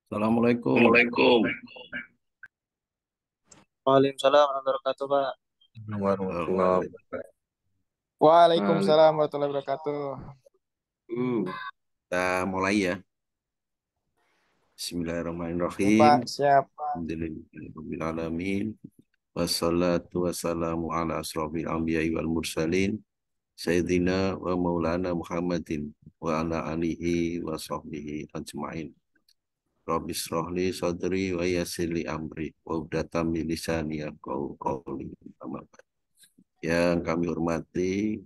Assalamualaikum Assalamualaikum. Waalaikumsalam warahmatullahi wabarakatuh, Pak. Warahmatullahi warahmatullahi wabarakatuh. Waalaikumsalam warahmatullahi wabarakatuh. Kita mulai ya. Ya, Pak, Bismillahirrahmanirrahim. siap. Alhamdulillahirrahmanirrahim. Wassalatu wassalamu ala asrafil anbiya'i wal mursalin. Sayyidina wa maulana Muhammadin wa ala alihi wa sahbihi ajma'in. Rabbi shrahli sadri wa yassirli amri wa uqdatam min lisani yafqahu qawli. Yang kami hormati,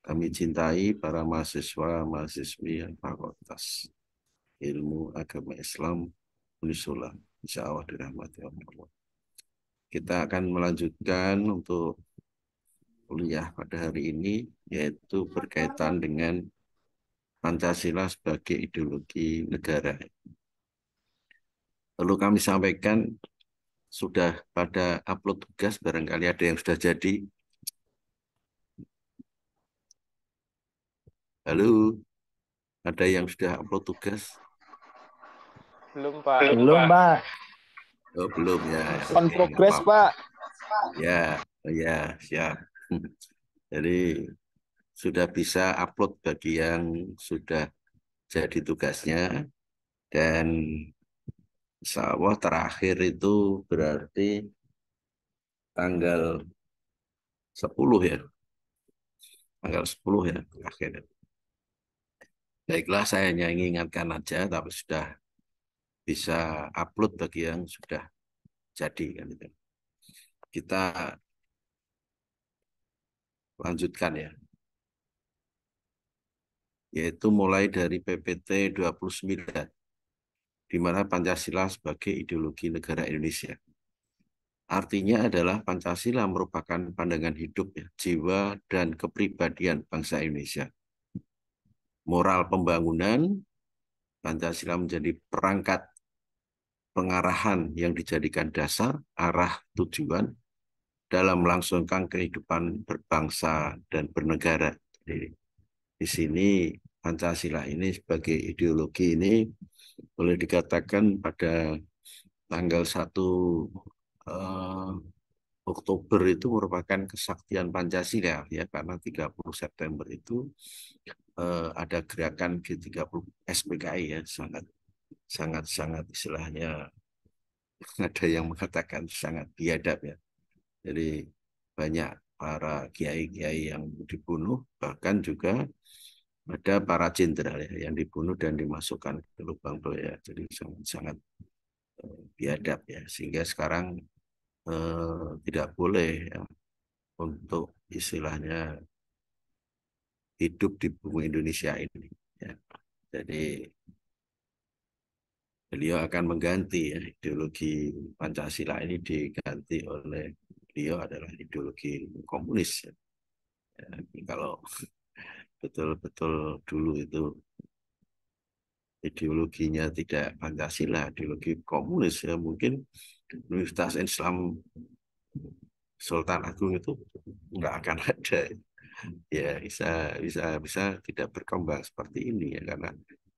kami cintai para mahasiswa, mahasiswi Fakultas Ilmu Agama Islam Unisula, insya Allah dirahmati Allah. Kita akan melanjutkan untuk kuliah pada hari ini, yaitu berkaitan dengan Pancasila sebagai ideologi negara. Lalu kami sampaikan sudah pada upload tugas, barangkali ada yang sudah jadi. Halo, ada yang sudah upload tugas? Belum, Pak. Belum, Pak. Oh, belum ya. On Oke, nggak progress, apa-apa. Pak. Ya, ya, siap. Jadi sudah bisa upload bagi yang sudah jadi tugasnya, dan insya Allah terakhir itu berarti tanggal 10 ya, tanggal 10 ya terakhir. Baiklah, saya hanya ingin ingatkan aja, tapi sudah bisa upload bagi yang sudah jadi kan itu. Kita lanjutkan ya, yaitu mulai dari PPT 29, di mana Pancasila sebagai ideologi negara Indonesia. Artinya adalah Pancasila merupakan pandangan hidup, ya, jiwa dan kepribadian bangsa Indonesia. Moral pembangunan, Pancasila menjadi perangkat pengarahan yang dijadikan dasar, arah tujuan dalam melangsungkan kehidupan berbangsa dan bernegara. Jadi, di sini Pancasila ini sebagai ideologi ini boleh dikatakan pada tanggal 1 Oktober itu merupakan kesaktian Pancasila ya, karena 30 September itu ada gerakan G30 SPKI ya, sangat istilahnya ada yang mengatakan sangat biadab ya. Jadi banyak para kiai-kiai yang dibunuh, bahkan juga ada para jenderal ya, yang dibunuh dan dimasukkan ke lubang buaya. Jadi sangat biadab ya, sehingga sekarang tidak boleh ya, untuk istilahnya hidup di bumi Indonesia ini. Ya. Jadi beliau akan mengganti ya, ideologi Pancasila ini diganti oleh beliau adalah ideologi komunis. Ya. Ya, kalau betul-betul dulu itu ideologinya tidak Pancasila, ideologi komunis ya, mungkin Universitas Islam Sultan Agung itu nggak akan ada. Ya bisa tidak berkembang seperti ini ya, karena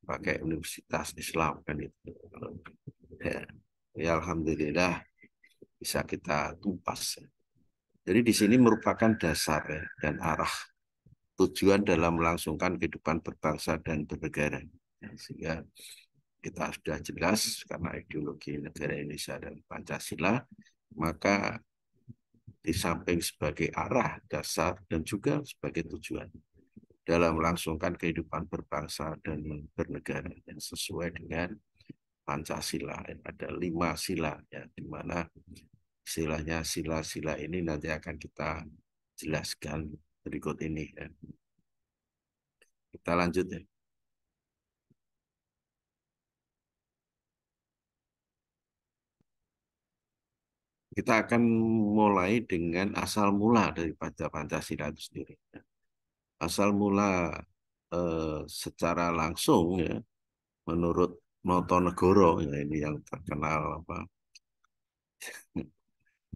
pakai Universitas Islam kan itu. Ya, ya alhamdulillah bisa kita tumpas. Jadi di sini merupakan dasar ya, dan arah tujuan dalam melangsungkan kehidupan berbangsa dan bernegara. Ya, sehingga kita sudah jelas karena ideologi negara Indonesia dan Pancasila, maka di samping sebagai arah, dasar, dan juga sebagai tujuan dalam melangsungkan kehidupan berbangsa dan bernegara yang sesuai dengan Pancasila. Ada 5 sila, ya, di mana istilahnya sila-sila ini nanti akan kita jelaskan berikut ini. Ya. Kita lanjut ya. Kita akan mulai dengan asal mula daripada Pancasila itu sendiri. Asal mula secara langsung ya, menurut Notonegoro ya, ini yang terkenal apa?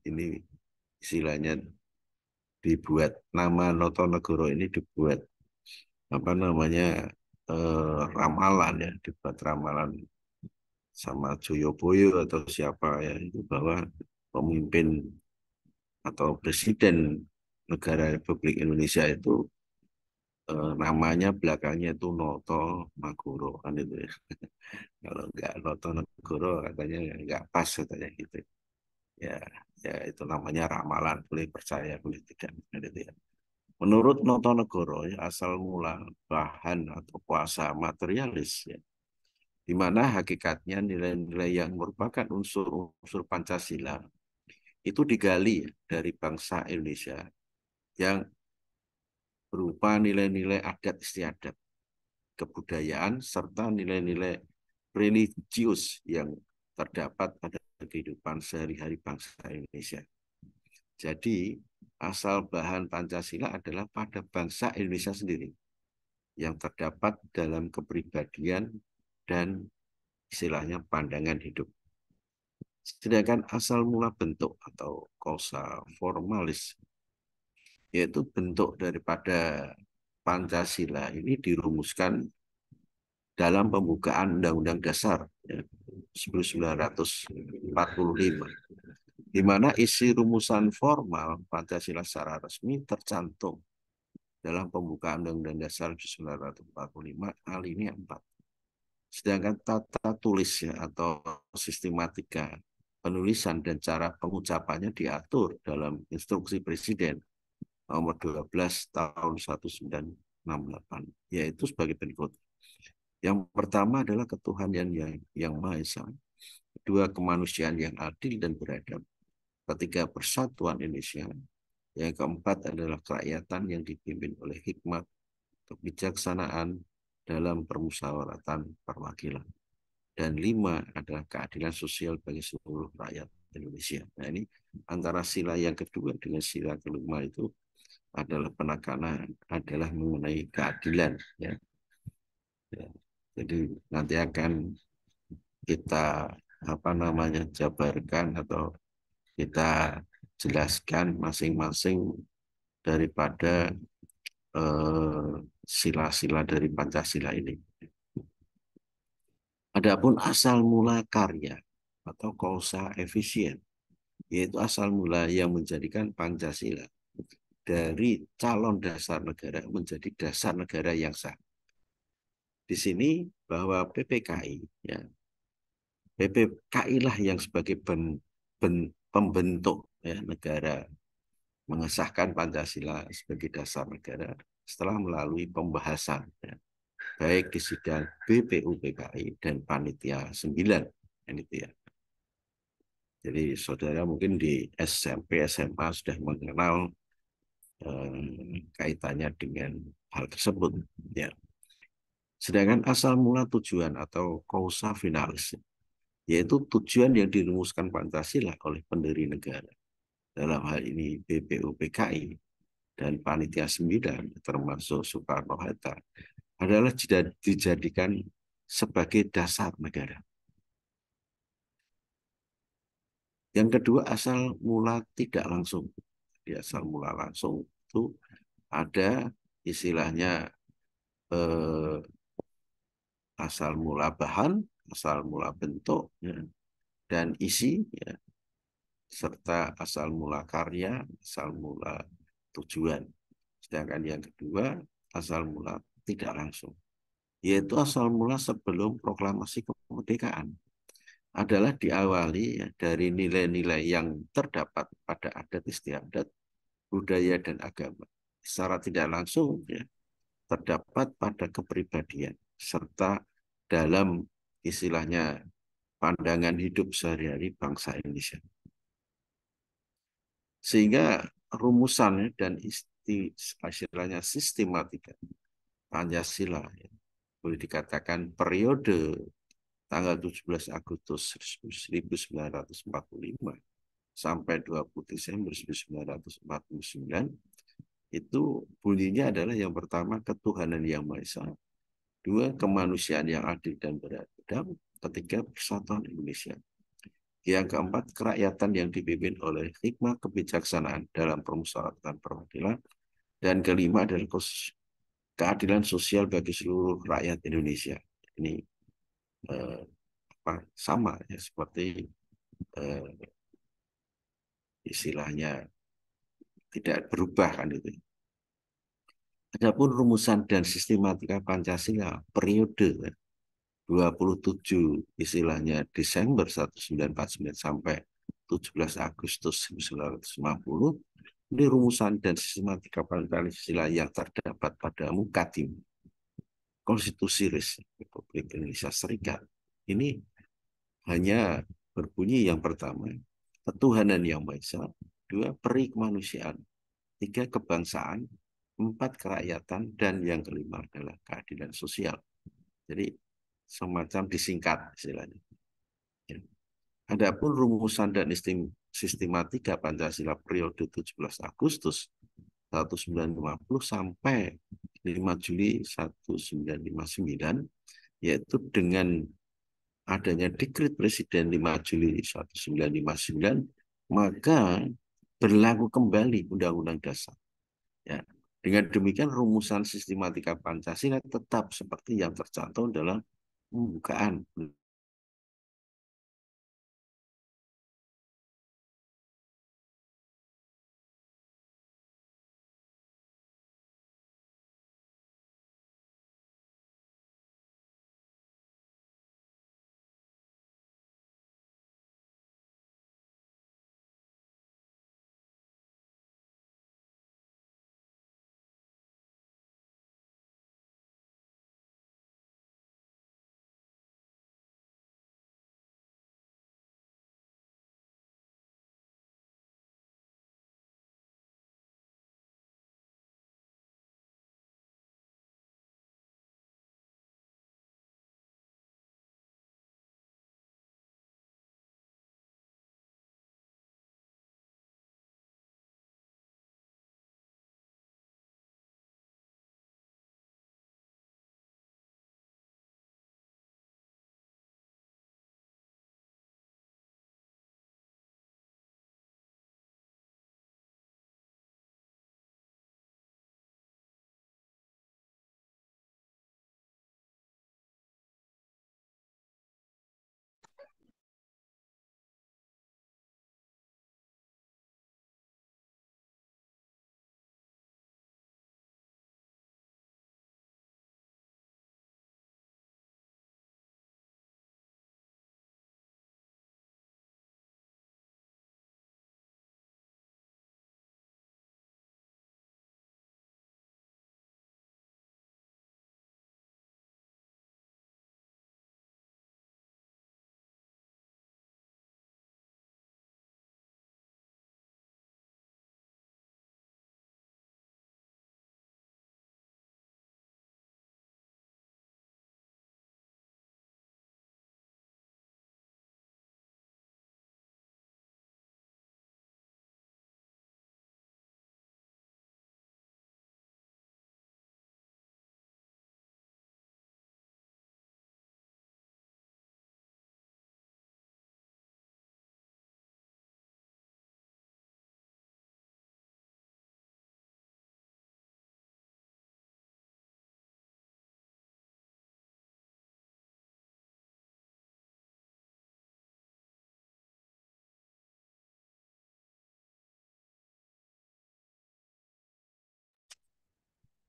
Ini istilahnya dibuat nama Notonegoro ini dibuat apa namanya ramalan ya, dibuat ramalan sama Joyoboyo atau siapa ya, itu bahwa pemimpin atau presiden negara Republik Indonesia itu namanya belakangnya itu Noto Magoro kan itu ya. Kalau nggak Noto Nagoro katanya nggak pas katanya gitu. Ya, ya itu namanya ramalan, boleh percaya boleh tidak kan itu ya. Menurut Noto Nagoro ya, asal mula bahan atau kuasa materialis ya, di mana hakikatnya nilai-nilai yang merupakan unsur-unsur Pancasila itu digali ya, dari bangsa Indonesia yang berupa nilai-nilai adat istiadat, kebudayaan, serta nilai-nilai religius yang terdapat pada kehidupan sehari-hari bangsa Indonesia. Jadi, asal bahan Pancasila adalah pada bangsa Indonesia sendiri yang terdapat dalam kepribadian dan istilahnya pandangan hidup. Sedangkan asal mula bentuk atau kausa formalis, yaitu bentuk daripada Pancasila ini dirumuskan dalam pembukaan Undang-Undang Dasar ya, 1945, di mana isi rumusan formal Pancasila secara resmi tercantum dalam pembukaan Undang-Undang Dasar 1945 alinea 4. Sedangkan tata tulisnya atau sistematika penulisan dan cara pengucapannya diatur dalam Instruksi Presiden nomor 12 tahun 1968, yaitu sebagai berikut. Yang pertama adalah ketuhanan yang Maha Esa, kedua kemanusiaan yang adil dan beradab, ketiga persatuan Indonesia, yang keempat adalah kerakyatan yang dipimpin oleh hikmat, kebijaksanaan dalam permusyawaratan perwakilan, dan 5 adalah keadilan sosial bagi seluruh rakyat Indonesia. Nah ini antara sila yang kedua dengan sila kelima itu adalah penekanan adalah mengenai keadilan ya. Ya. Jadi nanti akan kita jabarkan atau kita jelaskan masing-masing daripada sila-sila dari Pancasila ini. Adapun asal mula karya atau kausa efisien, yaitu asal mula yang menjadikan Pancasila dari calon dasar negara menjadi dasar negara yang sah. Di sini bahwa PPKI, ya, PPKI lah yang sebagai pembentuk ya, negara mengesahkan Pancasila sebagai dasar negara setelah melalui pembahasan ya, baik di sidang BPUPKI dan Panitia 9 itu ya. Jadi saudara mungkin di SMP SMA sudah mengenal kaitannya dengan hal tersebut ya. Sedangkan asal mula tujuan atau causa finalis, yaitu tujuan yang dirumuskan Pancasila oleh pendiri negara, dalam hal ini BPUPKI dan Panitia 9 termasuk Soekarno-Hatta, adalah dijadikan sebagai dasar negara. Yang kedua, asal mula tidak langsung. Di asal mula langsung itu ada istilahnya asal mula bahan, asal mula bentuk, ya, dan isi, ya, serta asal mula karya, asal mula tujuan. Sedangkan yang kedua, asal mula tidak langsung, yaitu asal mula sebelum proklamasi kemerdekaan, adalah diawali ya, dari nilai-nilai yang terdapat pada adat istiadat, budaya, dan agama. Secara tidak langsung ya, terdapat pada kepribadian, serta dalam istilahnya pandangan hidup sehari-hari bangsa Indonesia. Sehingga rumusan dan istilahnya sistematika Pancasila ya, boleh dikatakan periode tanggal 17 Agustus 1945 sampai 20 Desember 1949 itu bunyinya adalah yang pertama ketuhanan yang Maha Esa, dua kemanusiaan yang adil dan beradab, ketiga persatuan Indonesia, yang keempat kerakyatan yang dipimpin oleh hikmah kebijaksanaan dalam permusyawaratan perwakilan, dan kelima adalah keadilan sosial bagi seluruh rakyat Indonesia. Ini sama ya seperti istilahnya tidak berubah kan itu. Adapun rumusan dan sistematika Pancasila periode 27 istilahnya Desember 1949 sampai 17 Agustus 1950, ini rumusan dan sistematika Pancasila yang terdapat pada Mukadim Konstitusi Republik Indonesia Serikat. Ini hanya berbunyi yang pertama, ketuhanan yang Maha Esa, dua, peri kemanusiaan, tiga, kebangsaan, empat, kerakyatan, dan yang kelima adalah keadilan sosial. Jadi semacam disingkat istilahnya. Ya. Adapun rumusan dan sistematika Pancasila periode 17 Agustus 1950 sampai 5 Juli 1959, yaitu dengan adanya dekret Presiden 5 Juli 1959, maka berlaku kembali Undang-Undang Dasar. Ya. Dengan demikian rumusan sistematika Pancasila tetap seperti yang tercantum dalam pembukaan.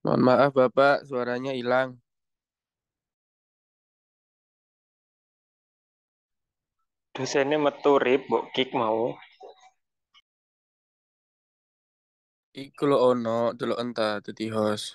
Mohon maaf Bapak, suaranya hilang. Dosennya metu rip, mbok kick mau. Iku lo ono, delok entah dadi host.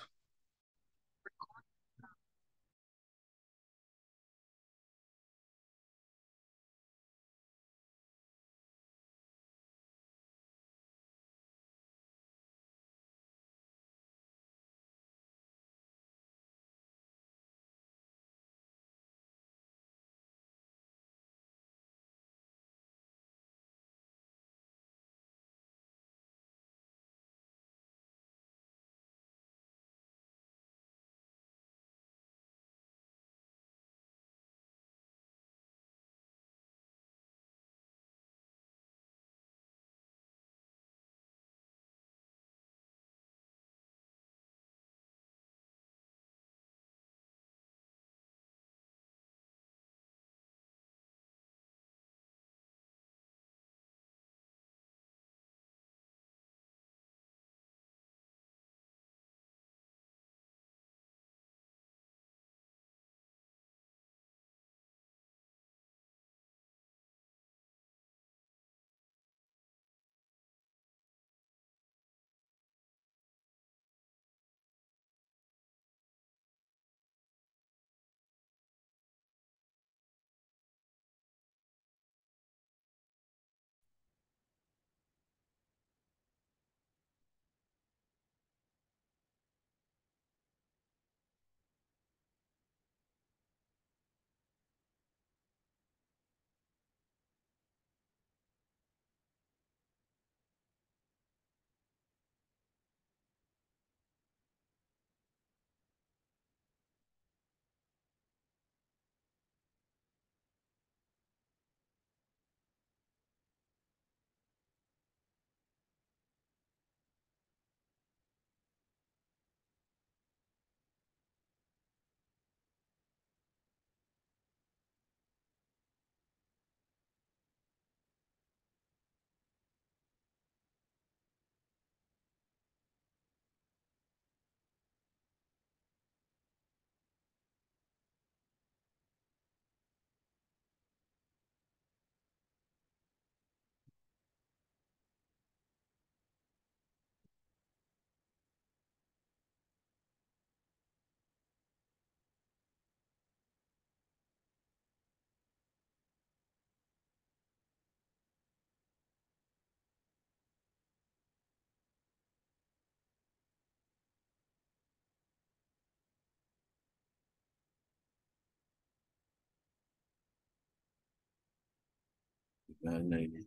Mana ini?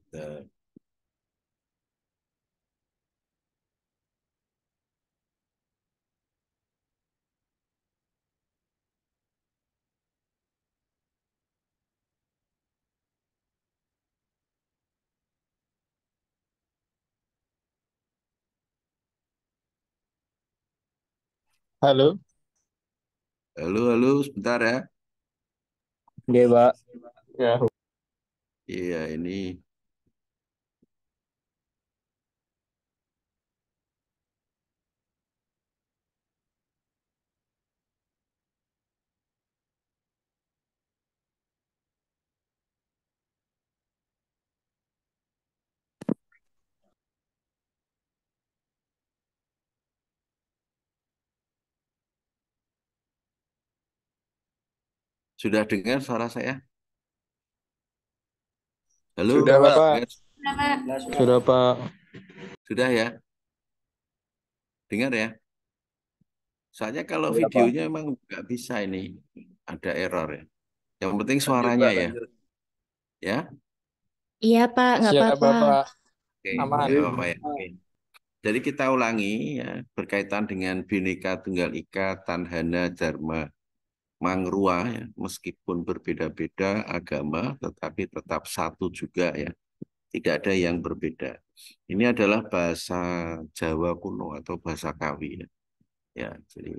Halo. Halo, halo, sebentar ya. Oke, Pak. Ya, Iya, ini sudah dengar suara saya? Sudah, Halo, Pak. dengar? sudah Pak. Sudah ya? Dengar ya? Soalnya kalau Sudah, Pak. videonya emang nggak bisa ini, ada error ya. Yang penting Lanjut, suaranya Pak, ya, lanjut. ya. Iya, Pak, nggak Siap, apa-apa. Bapak. Oke, Aman. nggak apa-apa ya. Oke. Jadi kita ulangi ya, berkaitan dengan Bhinneka Tunggal Ika, Tanhana Dharma Mangrua ya, meskipun berbeda-beda agama, tetapi tetap satu juga ya. Tidak ada yang berbeda. Ini adalah bahasa Jawa kuno atau bahasa Kawi ya. Ya, jadi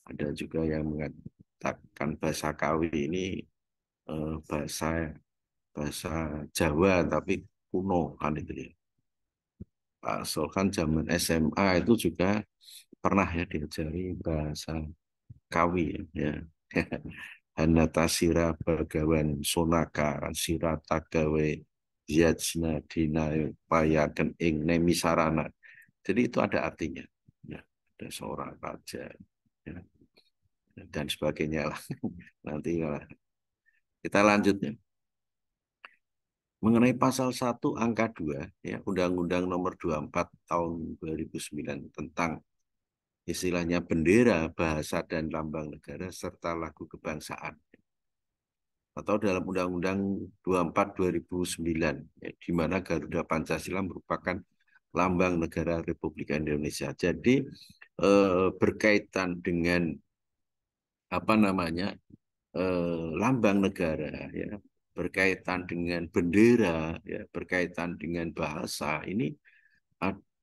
ada juga yang mengatakan bahasa Kawi ini bahasa bahasa Jawa tapi kuno kan itu ya. Pak Solkan zaman SMA itu juga pernah ya diajari bahasa Kawi ya. Hanata sira bagawan sonaka sirata gawe yajna dina payaken ing nemi sarana. Jadi itu ada artinya. Ya, ada seorang raja ya, dan sebagainya lah. Nanti kita lanjutnya. Mengenai pasal 1 angka 2 ya Undang-Undang Nomor 24 Tahun 2009 tentang istilahnya bendera, bahasa dan lambang negara serta lagu kebangsaan atau dalam Undang-Undang 24 2009 ya, di mana Garuda Pancasila merupakan lambang negara Republik Indonesia. Jadi berkaitan dengan apa namanya lambang negara ya, berkaitan dengan bendera ya, berkaitan dengan bahasa ini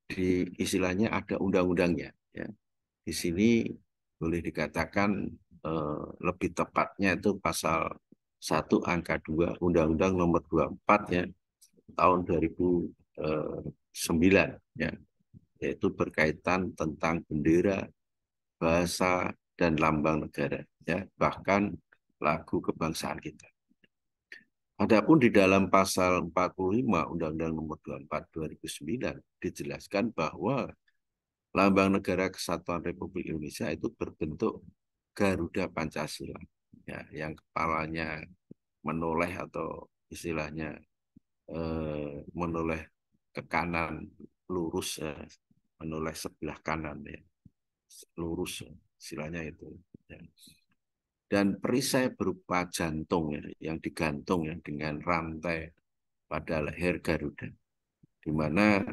di istilahnya ada undang-undangnya ya. Di sini boleh dikatakan lebih tepatnya itu pasal 1 angka 2 Undang-Undang Nomor 24 ya tahun 2009 ya, yaitu berkaitan tentang bendera, bahasa dan lambang negara ya, bahkan lagu kebangsaan kita. Adapun di dalam pasal 45 Undang-Undang Nomor 24 2009 dijelaskan bahwa lambang negara kesatuan Republik Indonesia itu berbentuk Garuda Pancasila ya, yang kepalanya menoleh atau istilahnya menoleh ke kanan lurus menoleh sebelah kanan ya, lurus istilahnya itu ya. Dan perisai berupa jantung ya, yang digantung ya, dengan rantai pada leher Garuda, di mana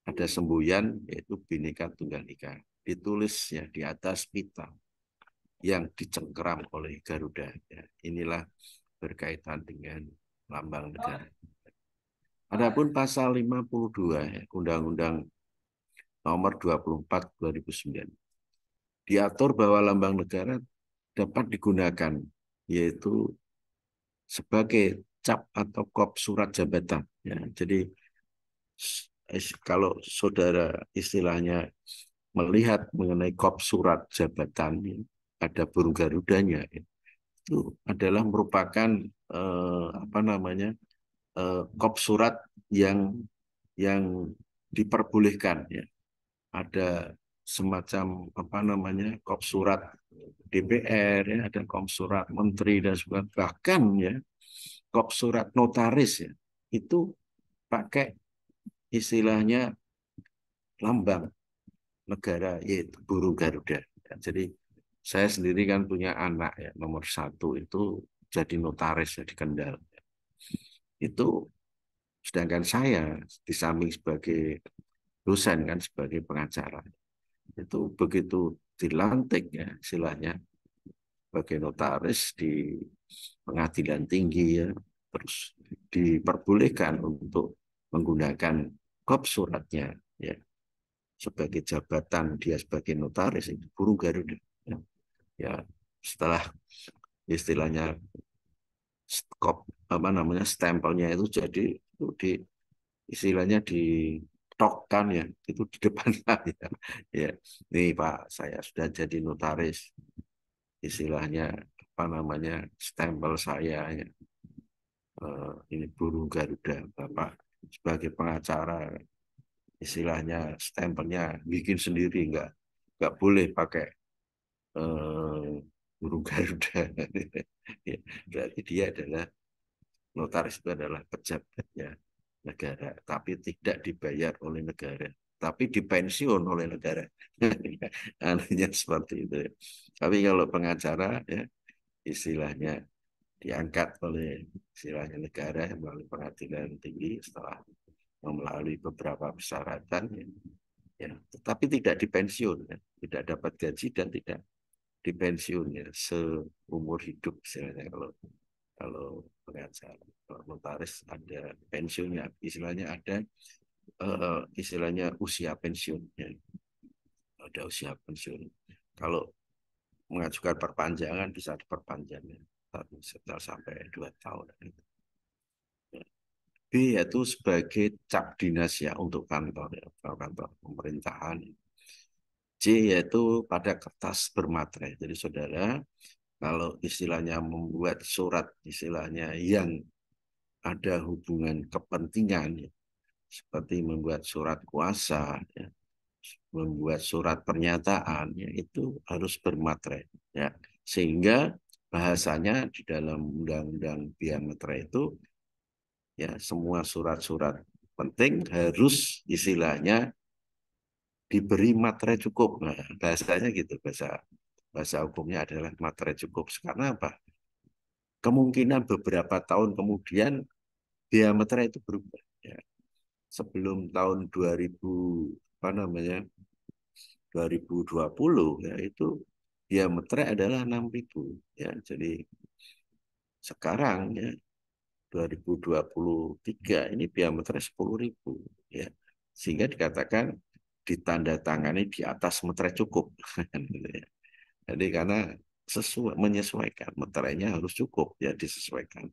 ada semboyan yaitu Bhinneka Tunggal Ika, ditulis ya di atas pita yang dicengkeram oleh Garuda. Ya, inilah berkaitan dengan lambang negara. Adapun pasal 52 ya, Undang-Undang Nomor 24 2009 diatur bahwa lambang negara dapat digunakan yaitu sebagai cap atau kop surat jabatan ya. Jadi kalau saudara istilahnya melihat mengenai kop surat jabatan ya, ada burung garudanya ya, itu adalah merupakan apa namanya kop surat yang diperbolehkan ya. Ada semacam apa namanya kop surat DPR ya, ada kop surat menteri dan sebagainya, bahkan ya kop surat notaris ya itu pakai istilahnya lambang negara yaitu burung Garuda. Ya, jadi saya sendiri kan punya anak ya nomor 1 itu jadi notaris ya di Kendal. Itu Sedangkan saya di samping sebagai dosen kan sebagai pengacara itu begitu dilantik ya istilahnya sebagai notaris di pengadilan tinggi ya, terus diperbolehkan untuk menggunakan kop suratnya ya sebagai jabatan dia sebagai notaris itu burung Garuda ya. Ya setelah istilahnya kop apa namanya stempelnya itu jadi itu di istilahnya ditokkan ya itu di depan saya ya nih Pak saya sudah jadi notaris istilahnya apa namanya stempel saya ya. Ini burung Garuda Bapak sebagai pengacara istilahnya stempelnya bikin sendiri nggak boleh pakai burung Garuda ya, berarti dia adalah notaris itu adalah pejabatnya negara tapi tidak dibayar oleh negara tapi dipensiun oleh negara anehnya seperti itu ya. Tapi kalau pengacara ya istilahnya diangkat oleh istilahnya negara melalui pengadilan tinggi setelah melalui beberapa persyaratan ya, ya, tetapi tidak dipensiun ya. Tidak dapat gaji dan tidak dipensiun ya seumur hidup istilahnya kalau kalau pengacara kalau notaris ada pensiunnya istilahnya ada istilahnya usia pensiun ya. Ada usia pensiun kalau mengajukan perpanjangan bisa diperpanjang ya. Setelah sampai 2 tahun. B yaitu sebagai cap dinas ya untuk kantor ya, kantor pemerintahan. C yaitu pada kertas bermaterai. Jadi saudara kalau istilahnya membuat surat istilahnya yang ada hubungan kepentingan ya, seperti membuat surat kuasa ya, membuat surat pernyataan ya, itu harus bermaterai ya sehingga bahasanya di dalam undang-undang biaya materai itu ya semua surat-surat penting harus istilahnya diberi materai cukup. Nah, bahasanya gitu, bahasa hukumnya adalah materai cukup. Karena apa? Kemungkinan beberapa tahun kemudian biaya materai itu berubah. Ya. Sebelum tahun 2000 apa namanya 2020 ya itu biaya materai adalah 6.000 ya. Jadi sekarang ya 2023 ini biaya materai 10.000 ya sehingga dikatakan ditandatangani di atas materai cukup jadi karena sesuai menyesuaikan materainya harus cukup ya disesuaikan.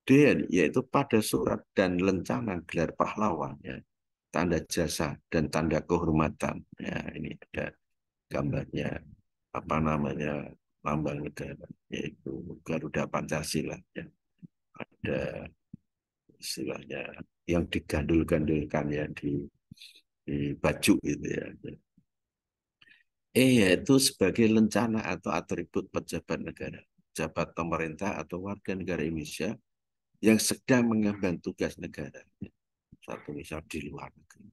D yaitu pada surat dan lencana gelar pahlawan ya tanda jasa dan tanda kehormatan ya ini ada gambarnya apa namanya lambang negara yaitu Garuda Pancasila ya ada istilahnya yang digandul-gandulkan ya di baju gitu ya. Yaitu sebagai lencana atau atribut pejabat negara, pejabat pemerintah atau warga negara Indonesia yang sedang mengemban tugas negara. Satu misal di luar negeri.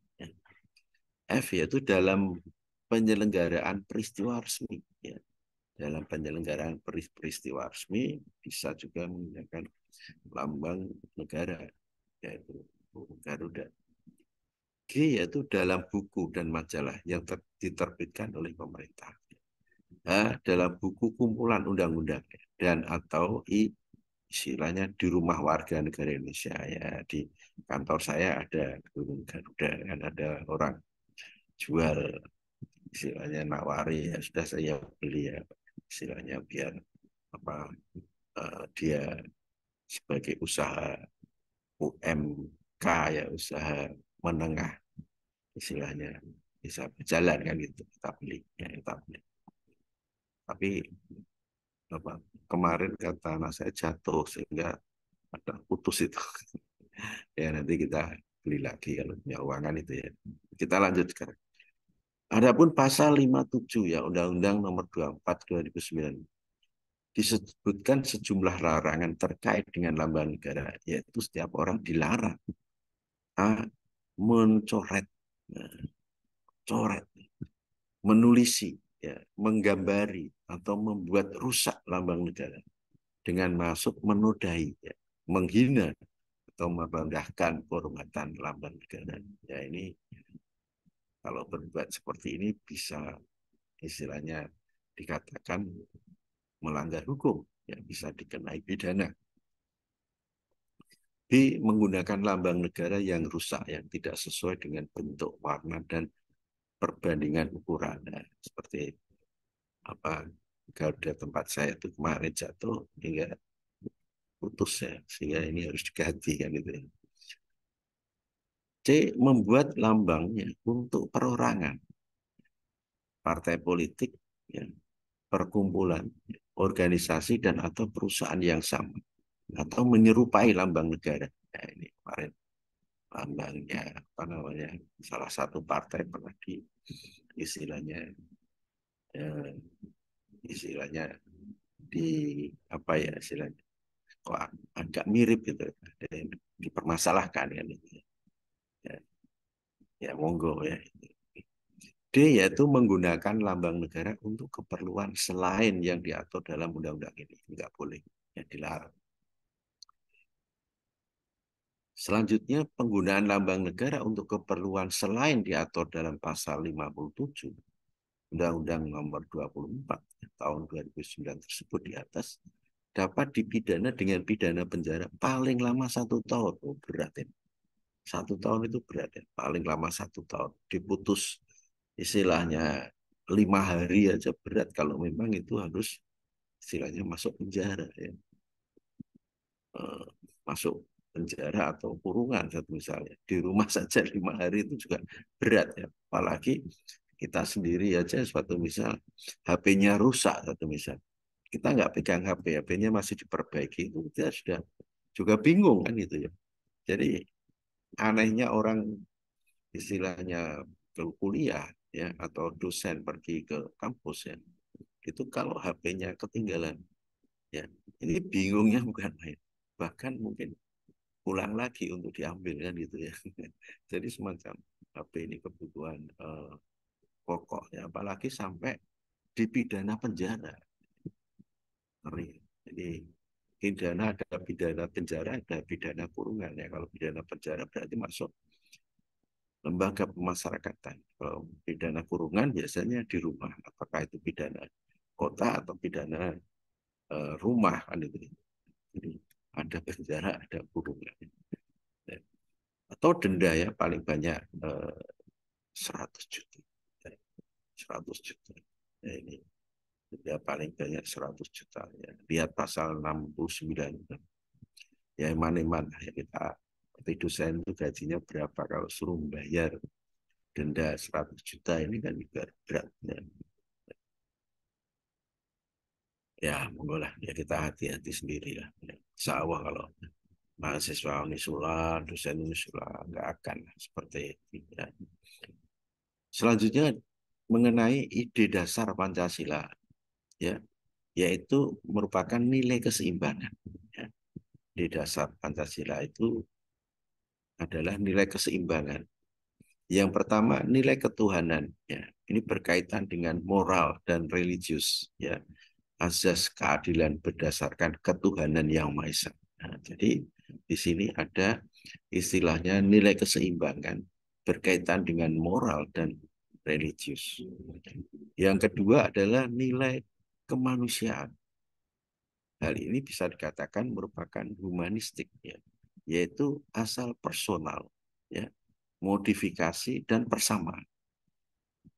F yaitu dalam penyelenggaraan peristiwa resmi. Ya. Dalam penyelenggaraan peristiwa resmi bisa juga menggunakan lambang negara yaitu Garuda. G yaitu dalam buku dan majalah yang diterbitkan oleh pemerintah. H dalam buku kumpulan undang-undang dan atau I istilahnya di rumah warga negara Indonesia ya di kantor saya ada burung Garuda kan ada orang jual istilahnya nawari ya sudah saya beli ya istilahnya biar apa dia sebagai usaha UMK ya usaha menengah istilahnya bisa berjalan kan gitu kita beli ya kita beli tapi apa kemarin kata anak saya jatuh sehingga ada putus itu ya nanti kita beli lagi kalau punya uangan itu ya kita lanjutkan. Adapun pasal 57 ya Undang-Undang Nomor 24 2009 disebutkan sejumlah larangan terkait dengan lambang negara yaitu setiap orang dilarang mencoret coret menulisi ya menggambari atau membuat rusak lambang negara dengan masuk menodai ya, menghina atau merendahkan kehormatan lambang negara. Ya ini kalau berbuat seperti ini bisa istilahnya dikatakan melanggar hukum, ya bisa dikenai pidana. B. Menggunakan lambang negara yang rusak, yang tidak sesuai dengan bentuk, warna, dan perbandingan ukuran. Nah, seperti apa garda tempat saya itu kemarin jatuh hingga putus ya, sehingga ini harus diganti kan itu ya. C. Membuat lambangnya untuk perorangan, partai politik, ya, perkumpulan, organisasi, dan atau perusahaan yang sama, atau menyerupai lambang negara. Nah, ini kemarin lambangnya apa namanya salah satu partai pernah di istilahnya eh, istilahnya di apa ya istilahnya kok agak mirip gitu, ada yang dipermasalahkan kan itu ya, ya monggo ya. D yaitu menggunakan lambang negara untuk keperluan selain yang diatur dalam undang-undang ini, nggak boleh, ya dilarang. Selanjutnya, penggunaan lambang negara untuk keperluan selain diatur dalam pasal 57 Undang-Undang Nomor 24 tahun 2009 tersebut di atas dapat dipidana dengan pidana penjara paling lama 1 tahun. Oh, berat ya. 1 tahun itu berat ya. Paling lama 1 tahun. Diputus istilahnya 5 hari aja berat kalau memang itu harus istilahnya masuk penjara ya. Masuk penjara atau kurungan satu misalnya. Di rumah saja 5 hari itu juga berat ya. Apalagi kita sendiri aja suatu misal HP-nya rusak satu misal. Kita nggak pegang HP, HP-nya masih diperbaiki itu kita sudah juga bingung kan gitu ya. Jadi anehnya orang istilahnya ke kuliah ya atau dosen pergi ke kampus ya. Itu kalau HP-nya ketinggalan ya. Ini bingungnya bukan main. Bahkan mungkin pulang lagi untuk diambil kan gitu ya. Jadi semacam HP ini kebutuhan pokoknya, apalagi sampai dipidana penjara. Jadi pidana ada pidana penjara, ada pidana kurungan ya. Kalau pidana penjara berarti masuk lembaga pemasyarakatan. Kalau pidana kurungan biasanya di rumah. Apakah itu pidana kota atau pidana rumah kan itu. Jadi ada penjara, ada kurungan. Ya. Atau denda ya paling banyak 100 juta. 100 juta. Ya, ini denda paling banyak 100 juta. Ya. Lihat pasal 69. Ya mana-mana ya kita seperti dosen itu gajinya berapa kalau suruh membayar denda 100 juta ini kan juga berat. Ya, ya monggo lah ya kita hati-hati sendiri lah. Ya. Insya Allah kalau mahasiswa Unisula, dosen Unisula nggak akan seperti itu. Ya. Selanjutnya mengenai ide dasar Pancasila, ya, yaitu merupakan nilai keseimbangan. Ya. Ide dasar Pancasila itu adalah nilai keseimbangan. Yang pertama nilai ketuhanan. Ya. Ini berkaitan dengan moral dan religius. Ya. Azas keadilan berdasarkan ketuhanan yang Maha Esa. Nah, jadi di sini ada istilahnya nilai keseimbangan berkaitan dengan moral dan religius. Yang kedua adalah nilai kemanusiaan. Hal ini bisa dikatakan merupakan humanistik, ya, yaitu asal personal, ya, modifikasi dan persamaan.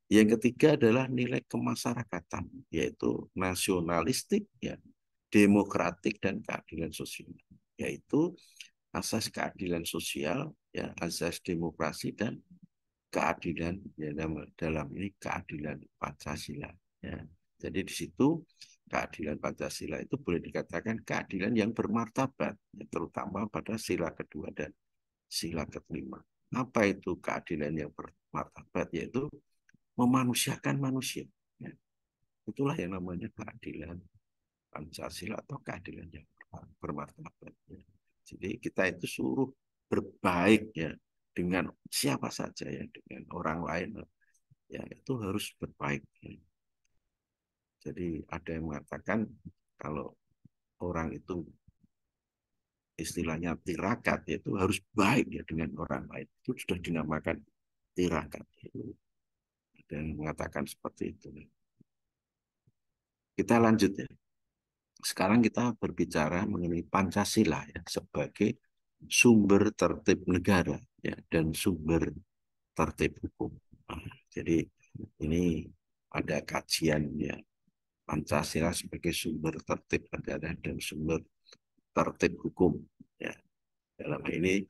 Yang ketiga adalah nilai kemasyarakatan, yaitu nasionalistik, ya, demokratik dan keadilan sosial, yaitu asas keadilan sosial, ya, asas demokrasi dan keadilan ya, dalam ini keadilan Pancasila. Ya. Jadi di situ keadilan Pancasila itu boleh dikatakan keadilan yang bermartabat, ya, terutama pada sila kedua dan sila kelima. Apa itu keadilan yang bermartabat? Yaitu memanusiakan manusia. Ya. Itulah yang namanya keadilan Pancasila atau keadilan yang bermartabat. Ya. Jadi kita itu suruh berbaik ya dengan siapa saja ya, dengan orang lain ya itu harus berbaik. Ya. Jadi ada yang mengatakan kalau orang itu istilahnya tirakat, yaitu harus baik ya dengan orang lain. Itu sudah dinamakan tirakat. Dan mengatakan seperti itu. Kita lanjut ya. Sekarang kita berbicara mengenai Pancasila ya, sebagai sumber tertib negara ya, dan sumber tertib hukum. Nah, jadi ini ada kajian ya, Pancasila sebagai sumber tertib negara dan sumber tertib hukum ya. Dalam ini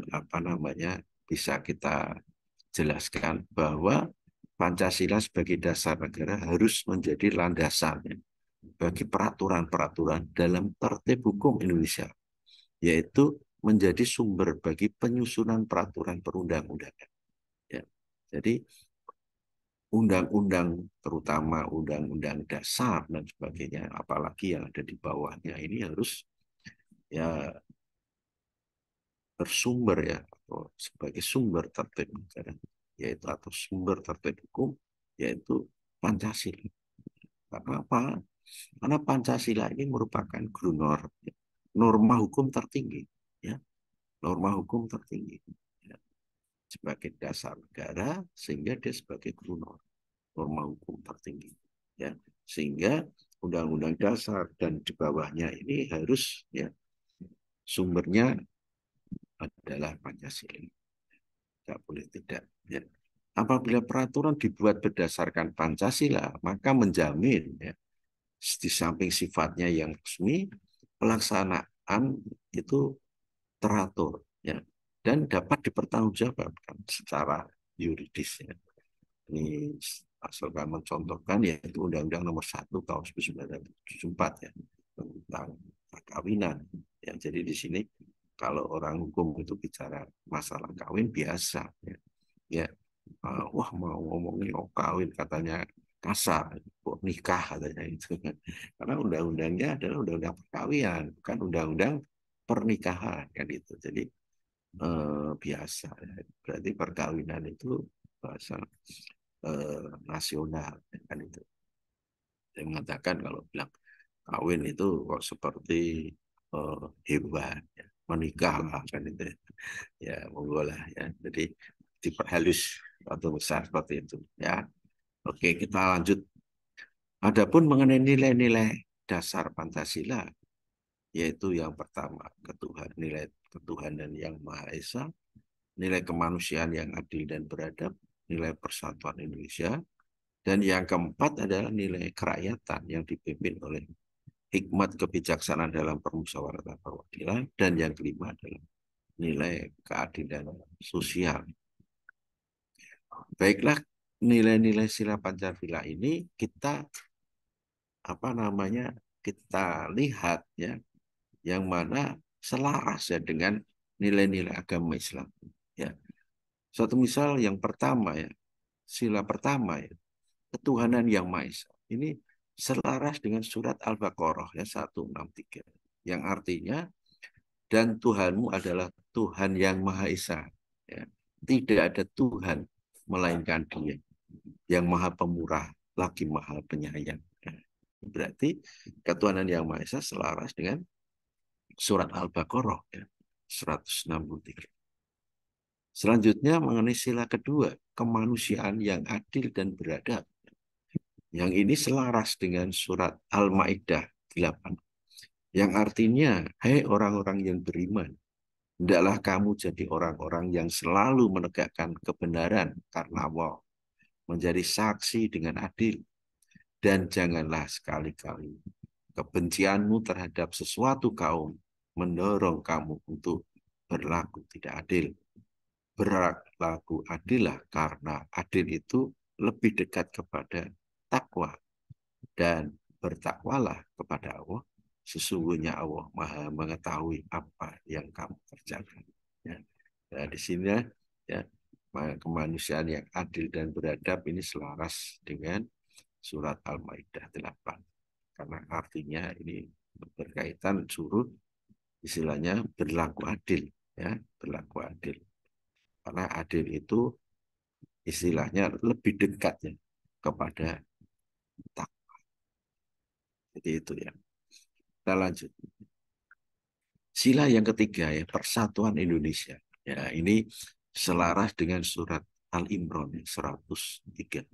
apa namanya, bisa kita jelaskan bahwa Pancasila sebagai dasar negara harus menjadi landasan bagi peraturan-peraturan dalam tertib hukum Indonesia, yaitu menjadi sumber bagi penyusunan peraturan perundang-undangan. Ya. Jadi undang-undang, terutama undang-undang dasar dan sebagainya, apalagi yang ada di bawahnya ini harus ya bersumber ya, atau sebagai sumber tertib negara, yaitu atau sumber tertib hukum, yaitu Pancasila. Karena apa? Karena Pancasila ini merupakan grundnorm, ya, norma hukum tertinggi, ya, norma hukum tertinggi, ya, sebagai dasar negara, sehingga dia sebagai grundnorm, norma hukum tertinggi, ya, sehingga undang-undang dasar dan di bawahnya ini harus ya sumbernya adalah Pancasila. Tidak boleh tidak. Ya. Apabila peraturan dibuat berdasarkan Pancasila, maka menjamin ya, di samping sifatnya yang resmi, pelaksanaan itu teratur ya, dan dapat dipertanggungjawabkan secara yuridis. Ya. Ini asalkan mencontohkan yaitu Undang-Undang Nomor 1 Tahun 1974 ya, tentang perkawinan. Ya, jadi di sini kalau orang hukum itu bicara masalah kawin biasa ya. Ya, wah mau ngomongin kawin katanya kasar, kok nikah katanya itu. Karena undang-undangnya adalah undang-undang perkawinan, bukan undang-undang pernikahan kan itu. Jadi biasa ya. Berarti perkawinan itu bahasa nasional kan itu. Saya mengatakan kalau bilang kawin itu kok seperti hewan ya. Menikah lah kan itu ya, monggo lah ya. Jadi diperhalus atau besar seperti itu ya. Oke, kita lanjut. Adapun mengenai nilai-nilai dasar Pancasila, yaitu yang pertama nilai ketuhanan yang Maha Esa, nilai kemanusiaan yang adil dan beradab, nilai persatuan Indonesia, dan yang keempat adalah nilai kerakyatan yang dipimpin oleh hikmat kebijaksanaan dalam permusyawaratan perwakilan, dan yang kelima adalah nilai keadilan sosial. Baiklah, nilai-nilai sila Pancasila ini kita kita lihat ya, yang mana selaras ya dengan nilai-nilai agama Islam. Ya, suatu misal yang pertama ya, sila pertama ya, ketuhanan yang Maha Esa. Ini selaras dengan surat Al-Baqarah ya 163, yang artinya dan Tuhanmu adalah Tuhan yang Maha Esa. Ya. Tidak ada Tuhan melainkan Dia yang Maha Pemurah lagi Maha Penyayang. Ya. Berarti ketuhanan yang Maha Esa selaras dengan surat Al-Baqarah ya, 163. Selanjutnya mengenai sila kedua, kemanusiaan yang adil dan beradab. Yang ini selaras dengan surat Al-Maidah 8. Yang artinya, hai orang-orang yang beriman, hendaklah kamu jadi orang-orang yang selalu menegakkan kebenaran karena Allah, menjadi saksi dengan adil, dan janganlah sekali-kali kebencianmu terhadap sesuatu kaum mendorong kamu untuk berlaku tidak adil. Berlaku adillah karena adil itu lebih dekat kepada takwa, dan bertakwalah kepada Allah. Sesungguhnya Allah Maha mengetahui apa yang kamu kerjakan. Ya. Nah, di sini ya, kemanusiaan yang adil dan beradab ini selaras dengan surat Al-Maidah 8. Karena artinya ini berkaitan suruh istilahnya berlaku adil ya, berlaku adil. Karena adil itu istilahnya lebih dekatnya kepada takwa. Jadi itu ya. Kita lanjut. Sila yang ketiga ya, Persatuan Indonesia. Ya, ini selaras dengan surat Al-Imran 103.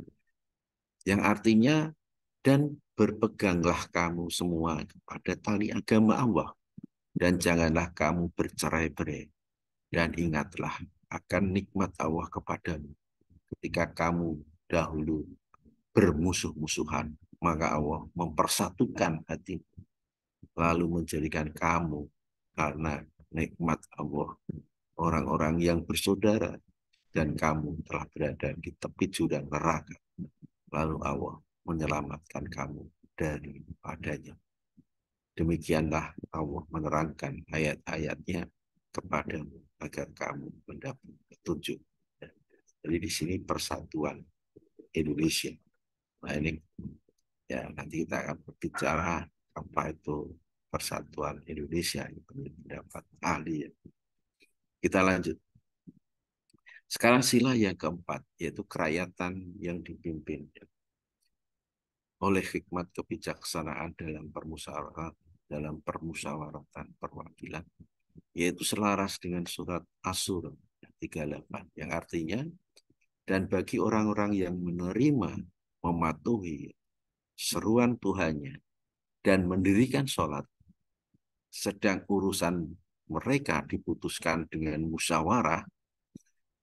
Yang artinya, dan berpeganglah kamu semua kepada tali agama Allah, dan janganlah kamu bercerai-berai, dan ingatlah akan nikmat Allah kepadamu ketika kamu dahulu bermusuh-musuhan, maka Allah mempersatukan hati, lalu menjadikan kamu karena nikmat Allah orang-orang yang bersaudara, dan kamu telah berada di tepi jurang neraka, lalu Allah menyelamatkan kamu daripadanya. Demikianlah Allah menerangkan ayat-ayatnya kepadamu agar kamu mendapat petunjuk. Jadi di sini persatuan Indonesia. Nah ini ya nanti kita akan berbicara apa itu persatuan Indonesia, itu pendapat ahli. Kita lanjut. Sekarang sila yang keempat, yaitu kerakyatan yang dipimpin oleh hikmat kebijaksanaan dalam permusyawaratan perwakilan, yaitu selaras dengan surat Asy-Syura 38, yang artinya, dan bagi orang-orang yang menerima, mematuhi seruan Tuhannya, dan mendirikan sholat, sedang urusan mereka diputuskan dengan musyawarah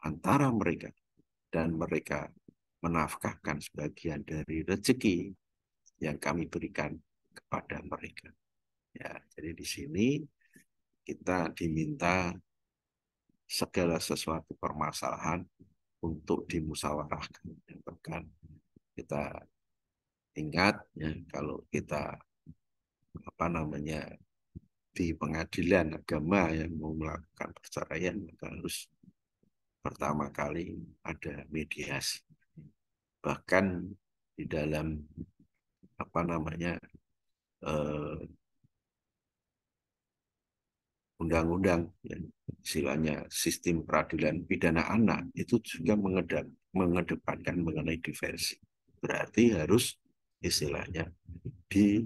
antara mereka, dan mereka menafkahkan sebagian dari rezeki yang kami berikan kepada mereka. Ya, jadi di sini kita diminta segala sesuatu permasalahan untuk dimusyawarahkan. Bahkan kita ingat ya, kalau kita di pengadilan agama yang mau melakukan perceraian, maka harus pertama kali ada mediasi. Bahkan di dalam undang-undang ya, istilahnya sistem peradilan pidana anak itu juga mengedepankan mengenai diversi. Berarti harus istilahnya di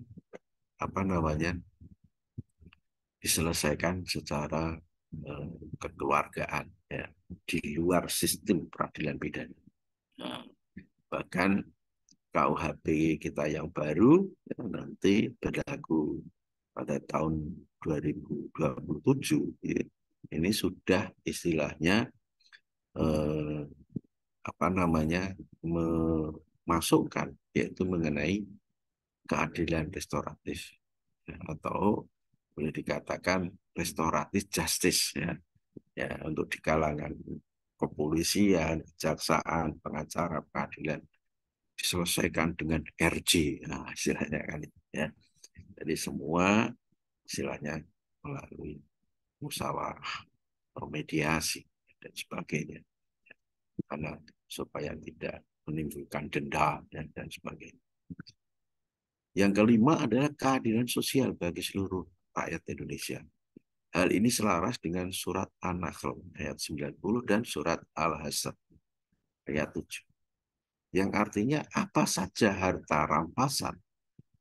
diselesaikan secara kekeluargaan ya, di luar sistem peradilan pidana. Nah, bahkan KUHP kita yang baru ya, nanti berlaku pada tahun 2027 ya, ini sudah istilahnya memasukkan yaitu mengenai keadilan restoratif ya, atau boleh dikatakan restoratif justice ya, ya untuk di kalangan kepolisian, kejaksaan, pengacara, pengadilan diselesaikan dengan RJ, nah, istilahnya kan ya. Jadi semua istilahnya melalui musyawarah, mediasi dan sebagainya, karena supaya tidak menimbulkan dendam dan sebagainya. Yang kelima adalah keadilan sosial bagi seluruh rakyat Indonesia. Hal ini selaras dengan surat An-Nahl ayat 90 dan surat Al-Hasr ayat 7. Yang artinya apa saja harta rampasan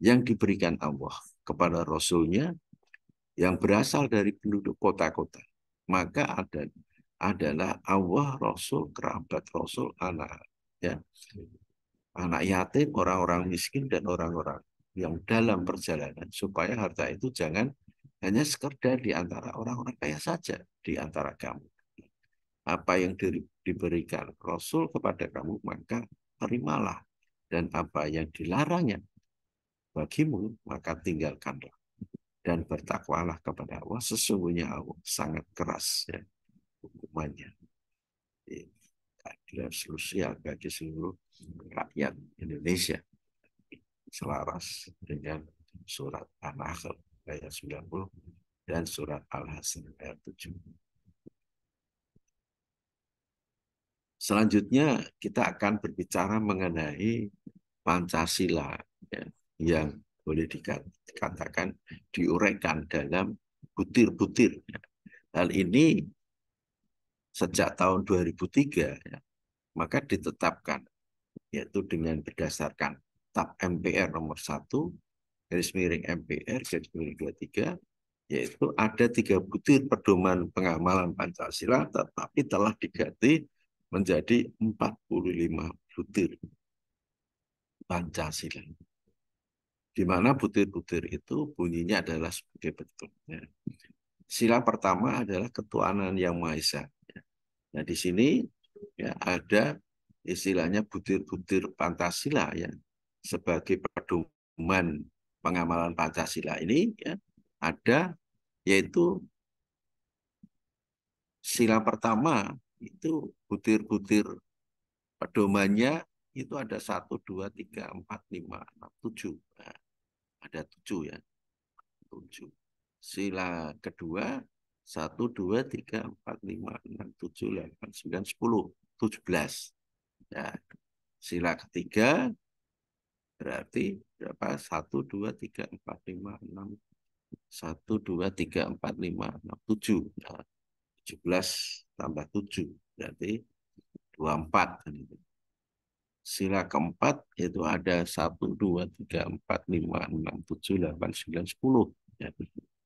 yang diberikan Allah kepada Rasul-Nya yang berasal dari penduduk kota-kota, maka adalah Allah, Rasul, kerabat Rasul, anak yatim, orang-orang miskin, dan orang-orang yang dalam perjalanan, supaya harta itu jangan hanya sekedar di antara orang-orang kaya saja di antara kamu. Apa yang diberikan Rasul kepada kamu, maka terimalah. Dan apa yang dilarangnya bagimu, maka tinggalkanlah. Dan bertakwalah kepada Allah, sesungguhnya Allah sangat keras ya, hukumannya. Keadilan sosial bagi seluruh rakyat Indonesia selaras dengan surat An-Nahl ayat 90 dan surat Al-Hasr ayat 7. Selanjutnya kita akan berbicara mengenai Pancasila ya, yang boleh dikatakan diuraikan dalam butir-butir. Hal ini sejak tahun 2003 ya, maka ditetapkan yaitu dengan berdasarkan TAP MPR nomor 1 garis miring MPR garis miring 23 yaitu ada 3 butir pedoman pengamalan Pancasila, tetapi telah diganti menjadi 45 butir Pancasila. Di mana butir-butir itu bunyinya adalah sebagai berikut. Sila pertama adalah ketuhanan yang Maha Esa. Nah, di sini ya ada istilahnya butir-butir Pancasila ya, sebagai pedoman pengamalan Pancasila ini ya, ada yaitu sila pertama itu butir-butir pedomannya itu ada 1, 2, 3, 4, 5, 6, 7. Nah, ada 7 ya. 7. Sila kedua 1, 2, 3, 4, 5, 6, 7, 8, 9, 10, 17. Ya. Sila ketiga berarti berapa? 1, 2, 3, 4, 5, 6. 1, 2, 3, 4, 5, 6, 7. Nah, 17 tambah 7 berarti 24. Sila keempat yaitu ada 1, 2, 3, 4, 5, 6, 7, 8, 9, 10. Ya.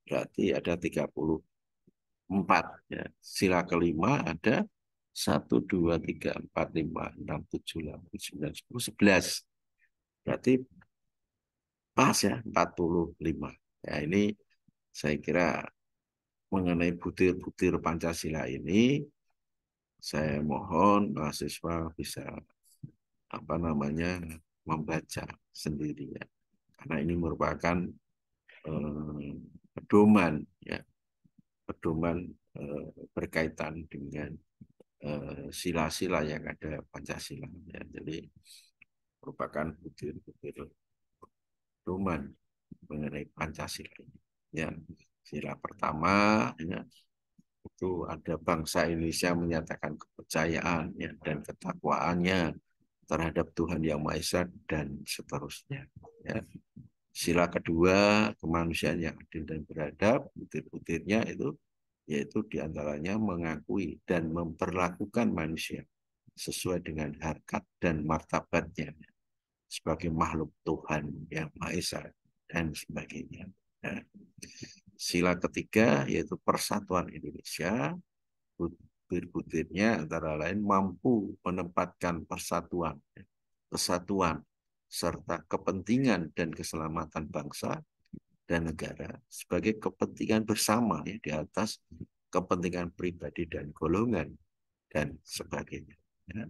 Berarti ada 34. Ya. Sila kelima ada 1, 2, 3, 4, 5, 6, 7, 8, 9, 10, 11. Berarti pas ya 45. Ya, ini saya kira mengenai butir-butir Pancasila ini saya mohon mahasiswa bisa membaca sendiri ya. Karena ini merupakan pedoman ya, pedoman berkaitan dengan sila-sila yang ada Pancasila ya. Jadi merupakan butir-butir pedoman mengenai Pancasila ini. Ya, sila pertama ya, itu ada bangsa Indonesia menyatakan kepercayaan ya, dan ketakwaannya terhadap Tuhan Yang Maha Esa dan seterusnya. Ya. Sila kedua kemanusiaan yang adil dan beradab, butir-butirnya itu yaitu diantaranya mengakui dan memperlakukan manusia sesuai dengan harkat dan martabatnya sebagai makhluk Tuhan Yang Maha Esa dan sebagainya. Nah, sila ketiga yaitu persatuan Indonesia, butir-butirnya antara lain mampu menempatkan persatuan, kesatuan, serta kepentingan dan keselamatan bangsa dan negara sebagai kepentingan bersama ya, di atas kepentingan pribadi dan golongan dan sebagainya. Ya.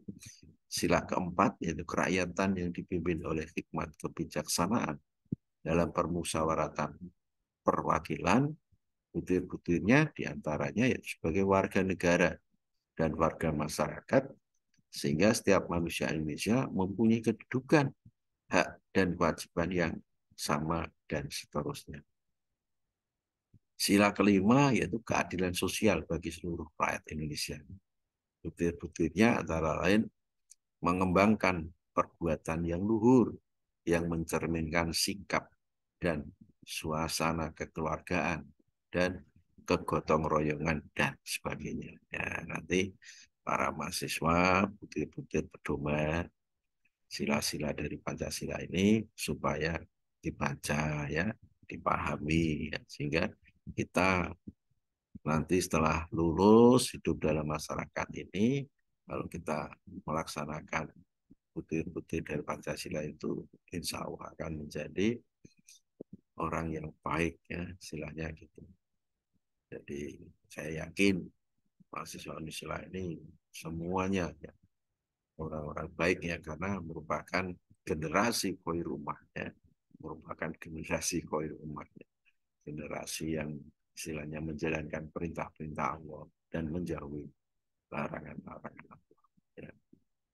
Sila keempat yaitu kerakyatan yang dipimpin oleh hikmat kebijaksanaan dalam permusyawaratan perwakilan, butir-butirnya diantaranya ya, sebagai warga negara dan warga masyarakat, sehingga setiap manusia Indonesia mempunyai kedudukan, hak dan kewajiban yang sama dan seterusnya. Sila kelima yaitu keadilan sosial bagi seluruh rakyat Indonesia. Butir-butirnya antara lain mengembangkan perbuatan yang luhur, yang mencerminkan sikap dan suasana kekeluargaan dan kegotong royongan dan sebagainya. Ya, nanti para mahasiswa butir-butir pedoman sila-sila dari Pancasila ini supaya dibaca ya, dipahami ya, sehingga kita nanti setelah lulus hidup dalam masyarakat ini, kalau kita melaksanakan butir-butir dari Pancasila itu, insya Allah akan menjadi orang yang baik ya, istilahnya gitu. Jadi saya yakin mahasiswa Indonesia ini semuanya ya, orang-orang baik ya, karena merupakan generasi khairul ummah ya, merupakan generasi khairul ummah ya. Generasi yang istilahnya menjalankan perintah-perintah Allah dan menjauhi larangan-larangan Allah. Ya,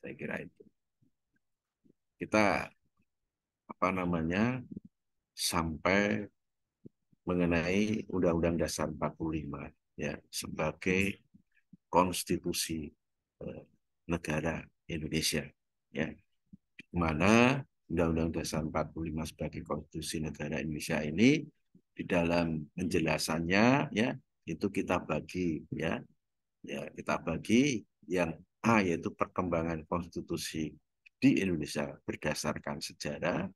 saya kira itu. Kita sampai mengenai Undang-Undang Dasar 45 ya sebagai konstitusi negara Indonesia ya. Di mana Undang-Undang Dasar 45 sebagai konstitusi negara Indonesia ini di dalam penjelasannya ya itu kita bagi ya. Ya, kita bagi yang A yaitu perkembangan konstitusi di Indonesia berdasarkan sejarah,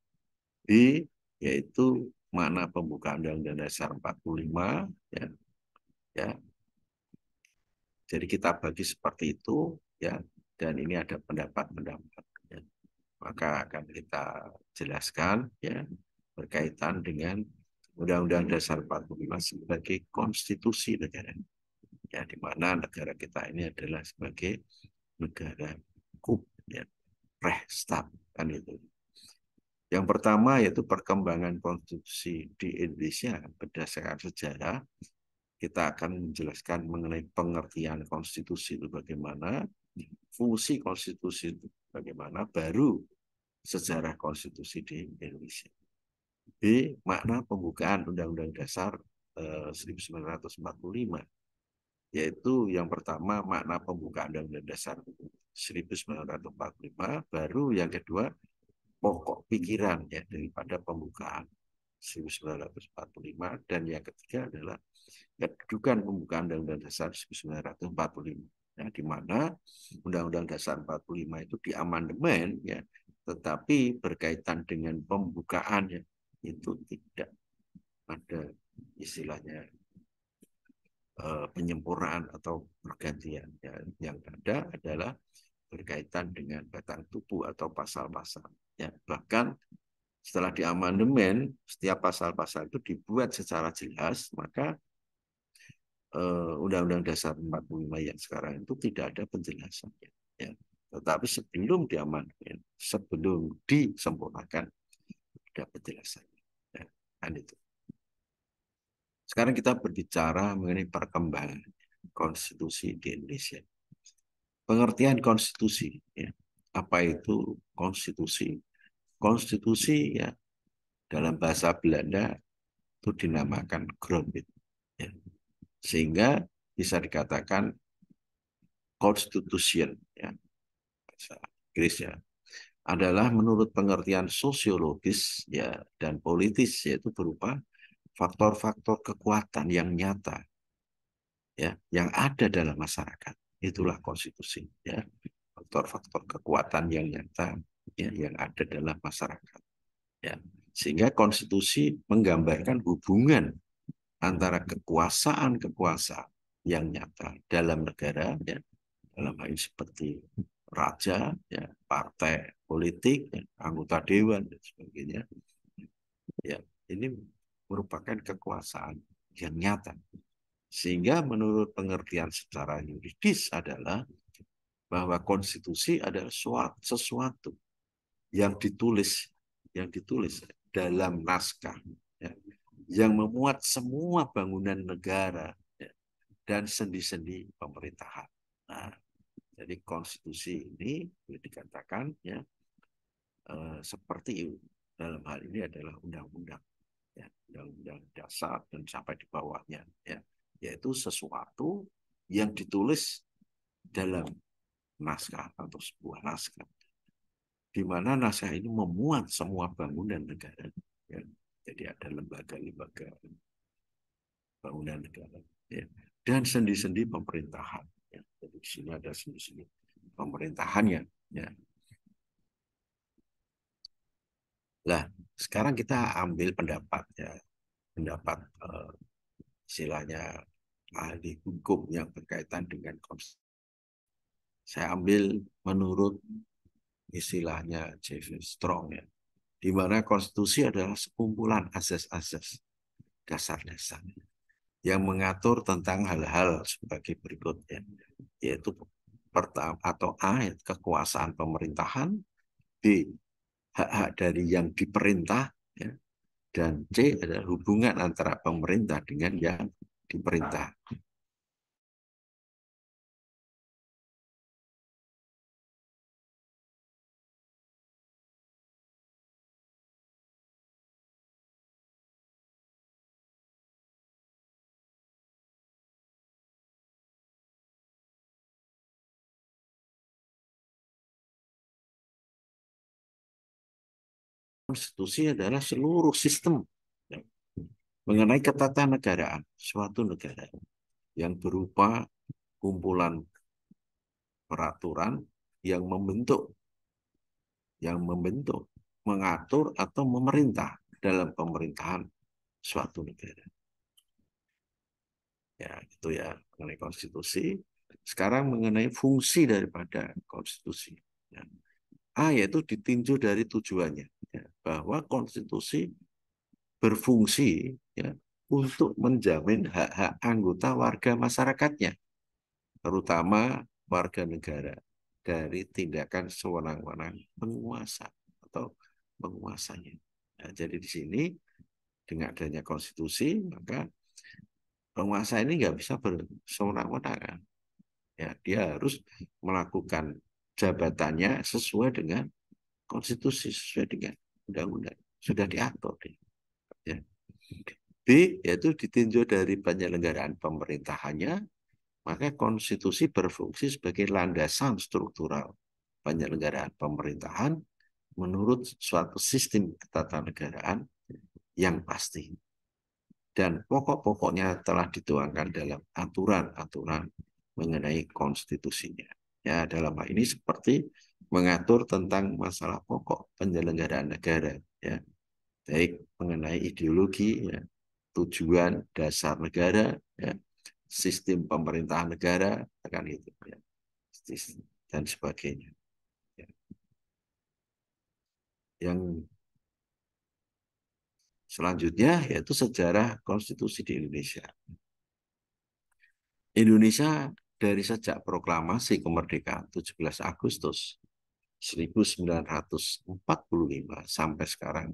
B yaitu makna pembukaan Undang-Undang Dasar 45, ya, ya. Jadi kita bagi seperti itu, ya, dan ini ada pendapat-pendapat, ya. Maka akan kita jelaskan, ya, berkaitan dengan Undang-Undang Dasar 45 sebagai konstitusi negara, ya, di mana negara kita ini adalah sebagai negara hukum, ya, Rechtsstaat, kan itu. Yang pertama yaitu perkembangan konstitusi di Indonesia berdasarkan sejarah. Kita akan menjelaskan mengenai pengertian konstitusi itu bagaimana, fungsi konstitusi itu bagaimana, baru sejarah konstitusi di Indonesia. B. Makna pembukaan Undang-Undang Dasar 1945, yaitu yang pertama makna pembukaan Undang-Undang Dasar 1945, baru yang kedua pokok pikiran, ya, daripada pembukaan 1945, dan yang ketiga adalah kedudukan pembukaan Undang-Undang Dasar 1945, ya, di mana Undang-Undang Dasar 45 itu diamandemen, ya, tetapi berkaitan dengan pembukaannya itu tidak ada istilahnya penyempurnaan atau pergantian, ya. Yang ada adalah berkaitan dengan batang tubuh atau pasal-pasal, ya. Bahkan setelah diamandemen, setiap pasal-pasal itu dibuat secara jelas, maka Undang-Undang Dasar 45 yang sekarang itu tidak ada penjelasannya, ya. Tetapi sebelum diamandemen, sebelum disempurnakan, ada penjelasannya, ya. Kan itu. Sekarang kita berbicara mengenai perkembangan konstitusi di Indonesia. Pengertian konstitusi, ya. Apa itu konstitusi? Konstitusi, ya, dalam bahasa Belanda itu dinamakan grondwet, ya. Sehingga bisa dikatakan constitution, ya, bahasa Inggris, ya, adalah menurut pengertian sosiologis, ya, dan politis, yaitu berupa faktor-faktor kekuatan yang nyata, ya, yang ada dalam masyarakat. Itulah konstitusi, ya, faktor-faktor kekuatan yang nyata, ya, yang ada dalam masyarakat, ya. Sehingga konstitusi menggambarkan hubungan antara kekuasaan-kekuasaan yang nyata dalam negara, ya, dalam hal ini seperti raja, ya, partai politik, ya, anggota dewan dan sebagainya, ya, ini merupakan kekuasaan yang nyata. Sehingga menurut pengertian secara yuridis adalah bahwa konstitusi adalah sesuatu yang ditulis dalam naskah, ya, yang memuat semua bangunan negara, ya, dan sendi-sendi pemerintahan. Nah, jadi konstitusi ini boleh dikatakan, ya, seperti itu. Dalam hal ini adalah undang-undang, ya, undang-undang dasar dan sampai di bawahnya, ya, yaitu sesuatu yang ditulis dalam naskah atau sebuah naskah, di mana naskah ini memuat semua bangunan negara, ya. Jadi ada lembaga-lembaga bangunan negara, ya, dan sendi-sendi pemerintahan, ya. Jadi di sini ada sendi-sendi pemerintahannya, ya. Nah, sekarang kita ambil pendapat, ya, pendapat istilahnya ahli hukum yang berkaitan dengan konstitusi. Saya ambil menurut istilahnya J.V. Strong, ya, di mana konstitusi adalah sekumpulan asas-asas dasar-dasar yang mengatur tentang hal-hal sebagai berikut, ya, yaitu pertama atau A, kekuasaan pemerintahan, B, hak-hak dari yang diperintah, ya, dan C adalah hubungan antara pemerintah dengan yang diperintah. Konstitusi adalah seluruh sistem, ya, mengenai ketatanegaraan suatu negara yang berupa kumpulan peraturan yang membentuk, mengatur atau memerintah dalam pemerintahan suatu negara. Ya, itu ya mengenai konstitusi. Sekarang mengenai fungsi daripada konstitusi. Ya. Yaitu ditinjau dari tujuannya. Ya, bahwa konstitusi berfungsi ya, untuk menjamin hak-hak anggota warga masyarakatnya, terutama warga negara, dari tindakan sewenang-wenang penguasa atau penguasanya. Nah, jadi di sini dengan adanya konstitusi, maka penguasa ini nggak bisa bersewenang-wenang. Ya, dia harus melakukan jabatannya sesuai dengan konstitusi, sesuai dengan undang-undang. Sudah diatur. Ya. B, yaitu ditinjau dari penyelenggaraan pemerintahannya, maka konstitusi berfungsi sebagai landasan struktural penyelenggaraan pemerintahan menurut suatu sistem ketatanegaraan yang pasti. Dan pokok-pokoknya telah dituangkan dalam aturan-aturan mengenai konstitusinya. Ya, dalam hal ini seperti mengatur tentang masalah pokok penyelenggaraan negara, ya, baik mengenai ideologi, ya, tujuan dasar negara, ya, sistem pemerintahan negara, kan itu, ya, dan sebagainya. Ya. Yang selanjutnya yaitu sejarah konstitusi di Indonesia. Indonesia dari sejak proklamasi kemerdekaan 17 Agustus 1945 sampai sekarang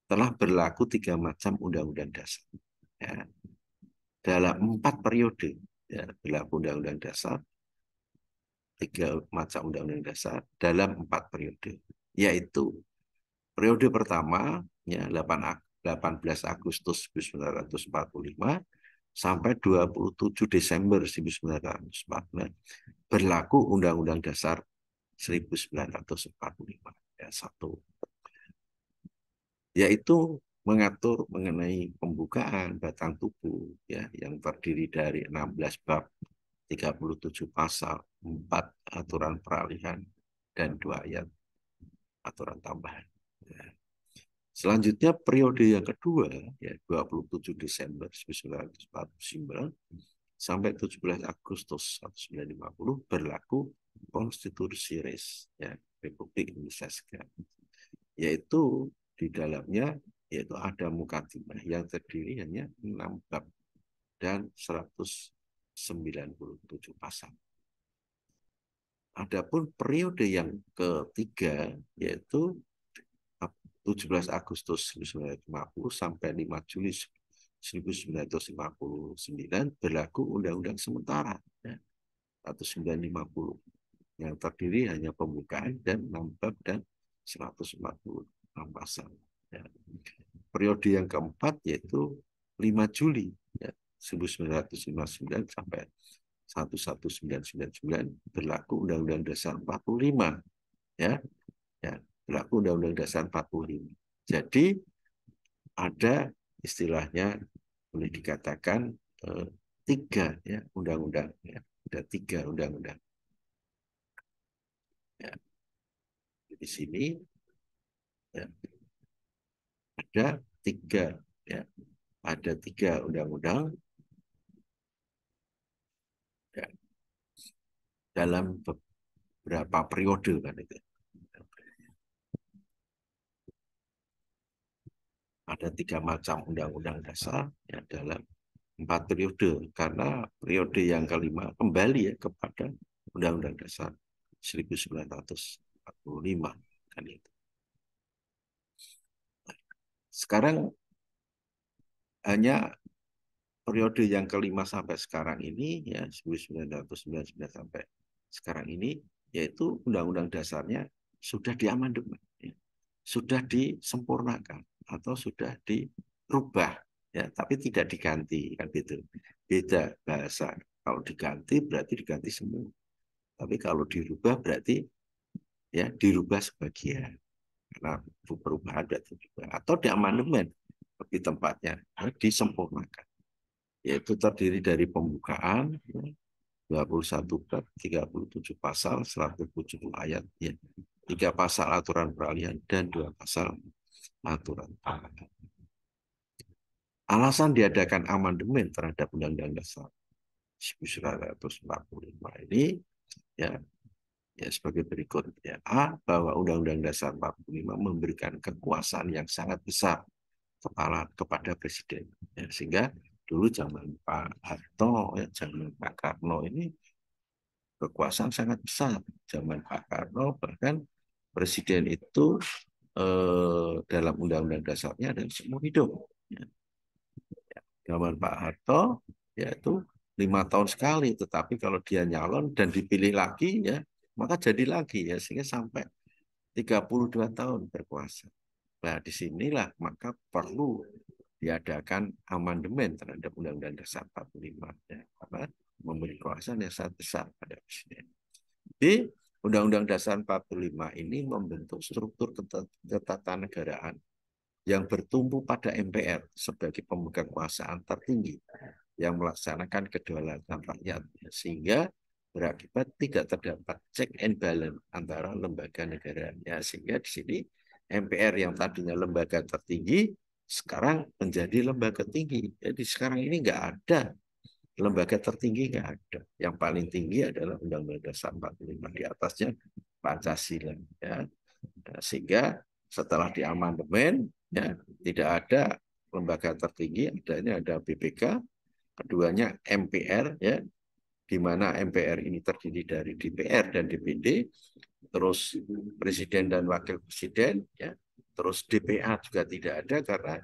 telah berlaku 3 macam undang-undang dasar. Ya. Dalam 4 periode ya, berlaku undang-undang dasar, 3 macam undang-undang dasar dalam 4 periode, yaitu periode pertama ya 18 Agustus 1945 sampai 27 Desember 1945 berlaku Undang-Undang Dasar 1945 ya, satu, yaitu mengatur mengenai pembukaan batang tubuh ya yang terdiri dari 16 bab, 37 pasal, 4 aturan peralihan dan 2 ayat aturan tambahan. Ya. Selanjutnya periode yang kedua ya 27 Desember 1949 sampai 17 Agustus 1950 berlaku Konstitusi RIS ya Republik Indonesia Sekarang, yaitu di dalamnya yaitu ada mukadimah yang terdiri hanya 6 bab dan 197 pasal. Adapun periode yang ketiga yaitu 17 Agustus 1950 sampai 5 Juli 1959 berlaku Undang-Undang Sementara ya, 1950 yang terdiri hanya pembukaan dan 6 bab dan 146 pasal. Ya. Periode yang keempat yaitu 5 Juli ya, 1959 sampai 1999 berlaku Undang-Undang Dasar 45 ya. Ya, berlaku Undang-Undang Dasar 45. Jadi ada istilahnya boleh dikatakan 3 ya undang-undang ya. Ada 3 undang-undang. Ya. Di sini ya, ada 3 ya. Ada 3 undang-undang ya, dalam beberapa periode kan itu. Ada 3 macam undang-undang dasar ya, dalam 4 periode, karena periode yang kelima kembali ya kepada Undang-Undang Dasar 1945 kan itu. Sekarang hanya periode yang kelima sampai sekarang ini ya 1999 sampai sekarang ini yaitu Undang-Undang Dasarnya sudah diamandemen ya. Sudah disempurnakan atau sudah dirubah ya, tapi tidak diganti kan gitu. Beda bahasa. Kalau diganti berarti diganti semua. Tapi kalau dirubah berarti ya dirubah sebagian. Karena perubahan berarti dirubah. Atau diamandemen lebih tempatnya disempurnakan. Yaitu terdiri dari pembukaan 21 bab, 37 pasal, 170 ayat ya. 3 pasal aturan peralihan dan 2 pasal aturan tambahan. alasan diadakan amandemen terhadap Undang-Undang Dasar 1945 ini ya ya sebagai berikut ya. A, bahwa Undang-Undang Dasar 45 memberikan kekuasaan yang sangat besar kepada presiden ya, sehingga dulu zaman Pak Harto ya, zaman Pak Karno ini kekuasaan sangat besar. Zaman Pak Karno bahkan presiden itu dalam Undang-Undang Dasarnya adalah seumur hidup ya. Zaman Pak Harto yaitu 5 tahun sekali, tetapi kalau dia nyalon dan dipilih lagi ya maka jadi lagi ya, sehingga sampai 32 tahun berkuasa. Nah, disinilah maka perlu diadakan amandemen terhadap Undang-Undang Dasar 45 ya, karena memberi kekuasaan yang sangat besar pada presiden. Di Undang-Undang Dasar 45 ini membentuk struktur ketatanegaraan yang bertumpu pada MPR sebagai pemegang kekuasaan tertinggi yang melaksanakan kedaulatan rakyat, sehingga berakibat tidak terdapat check and balance antara lembaga negara. Ya, sehingga di sini MPR yang tadinya lembaga tertinggi sekarang menjadi lembaga tinggi. Jadi sekarang ini nggak ada lembaga tertinggi, nggak ada. Yang paling tinggi adalah Undang-Undang Dasar 45, di atasnya Pancasila. Ya. Sehingga setelah diamandemen ya tidak ada lembaga tertinggi, adanya ada BPK, keduanya MPR ya, di mana MPR ini terdiri dari DPR dan DPD, terus presiden dan wakil presiden ya, terus DPA juga tidak ada karena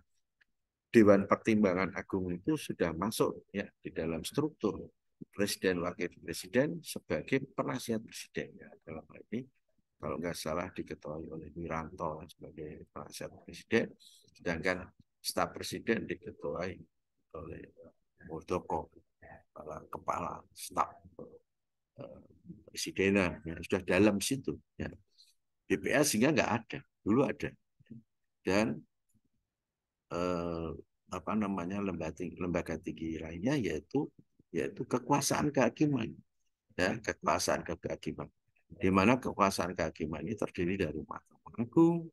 Dewan Pertimbangan Agung itu sudah masuk ya di dalam struktur presiden wakil presiden sebagai penasihat presiden ya. Dalam hal ini kalau nggak salah diketuai oleh Wiranto sebagai penasihat presiden, sedangkan staf presiden diketuai oleh Muldoko, kepala staf presidenan ya, sudah dalam situ ya. BPS sehingga nggak ada, dulu ada, dan apa namanya lembaga tinggi lainnya yaitu kekuasaan kehakiman ya, kekuasaan kehakiman, di mana kekuasaan kehakiman ini terdiri dari Mahkamah Agung,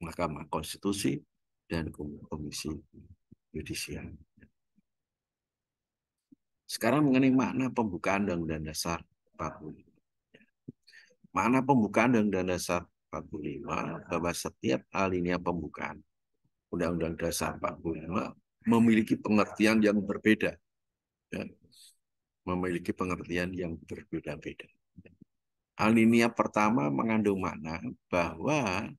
Mahkamah Konstitusi, dan Komisi Yudisial. Sekarang mengenai makna pembukaan Undang-Undang Dasar 45. Makna pembukaan Undang-Undang Dasar 45 bahwa setiap alinea pembukaan Undang-Undang Dasar 45 memiliki pengertian yang berbeda. Ya. Memiliki pengertian yang berbeda-beda. Alinea pertama mengandung makna bahwa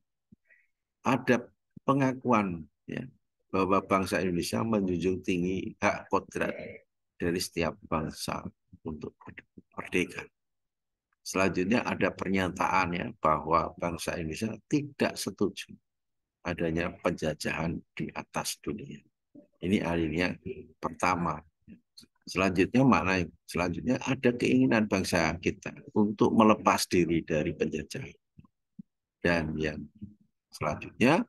ada pengakuan ya, bahwa bangsa Indonesia menjunjung tinggi hak kodrat dari setiap bangsa untuk merdeka. Selanjutnya ada pernyataan ya, bahwa bangsa Indonesia tidak setuju adanya penjajahan di atas dunia. Ini alinea pertama. Selanjutnya makna selanjutnya ada keinginan bangsa kita untuk melepas diri dari penjajahan. Dan yang selanjutnya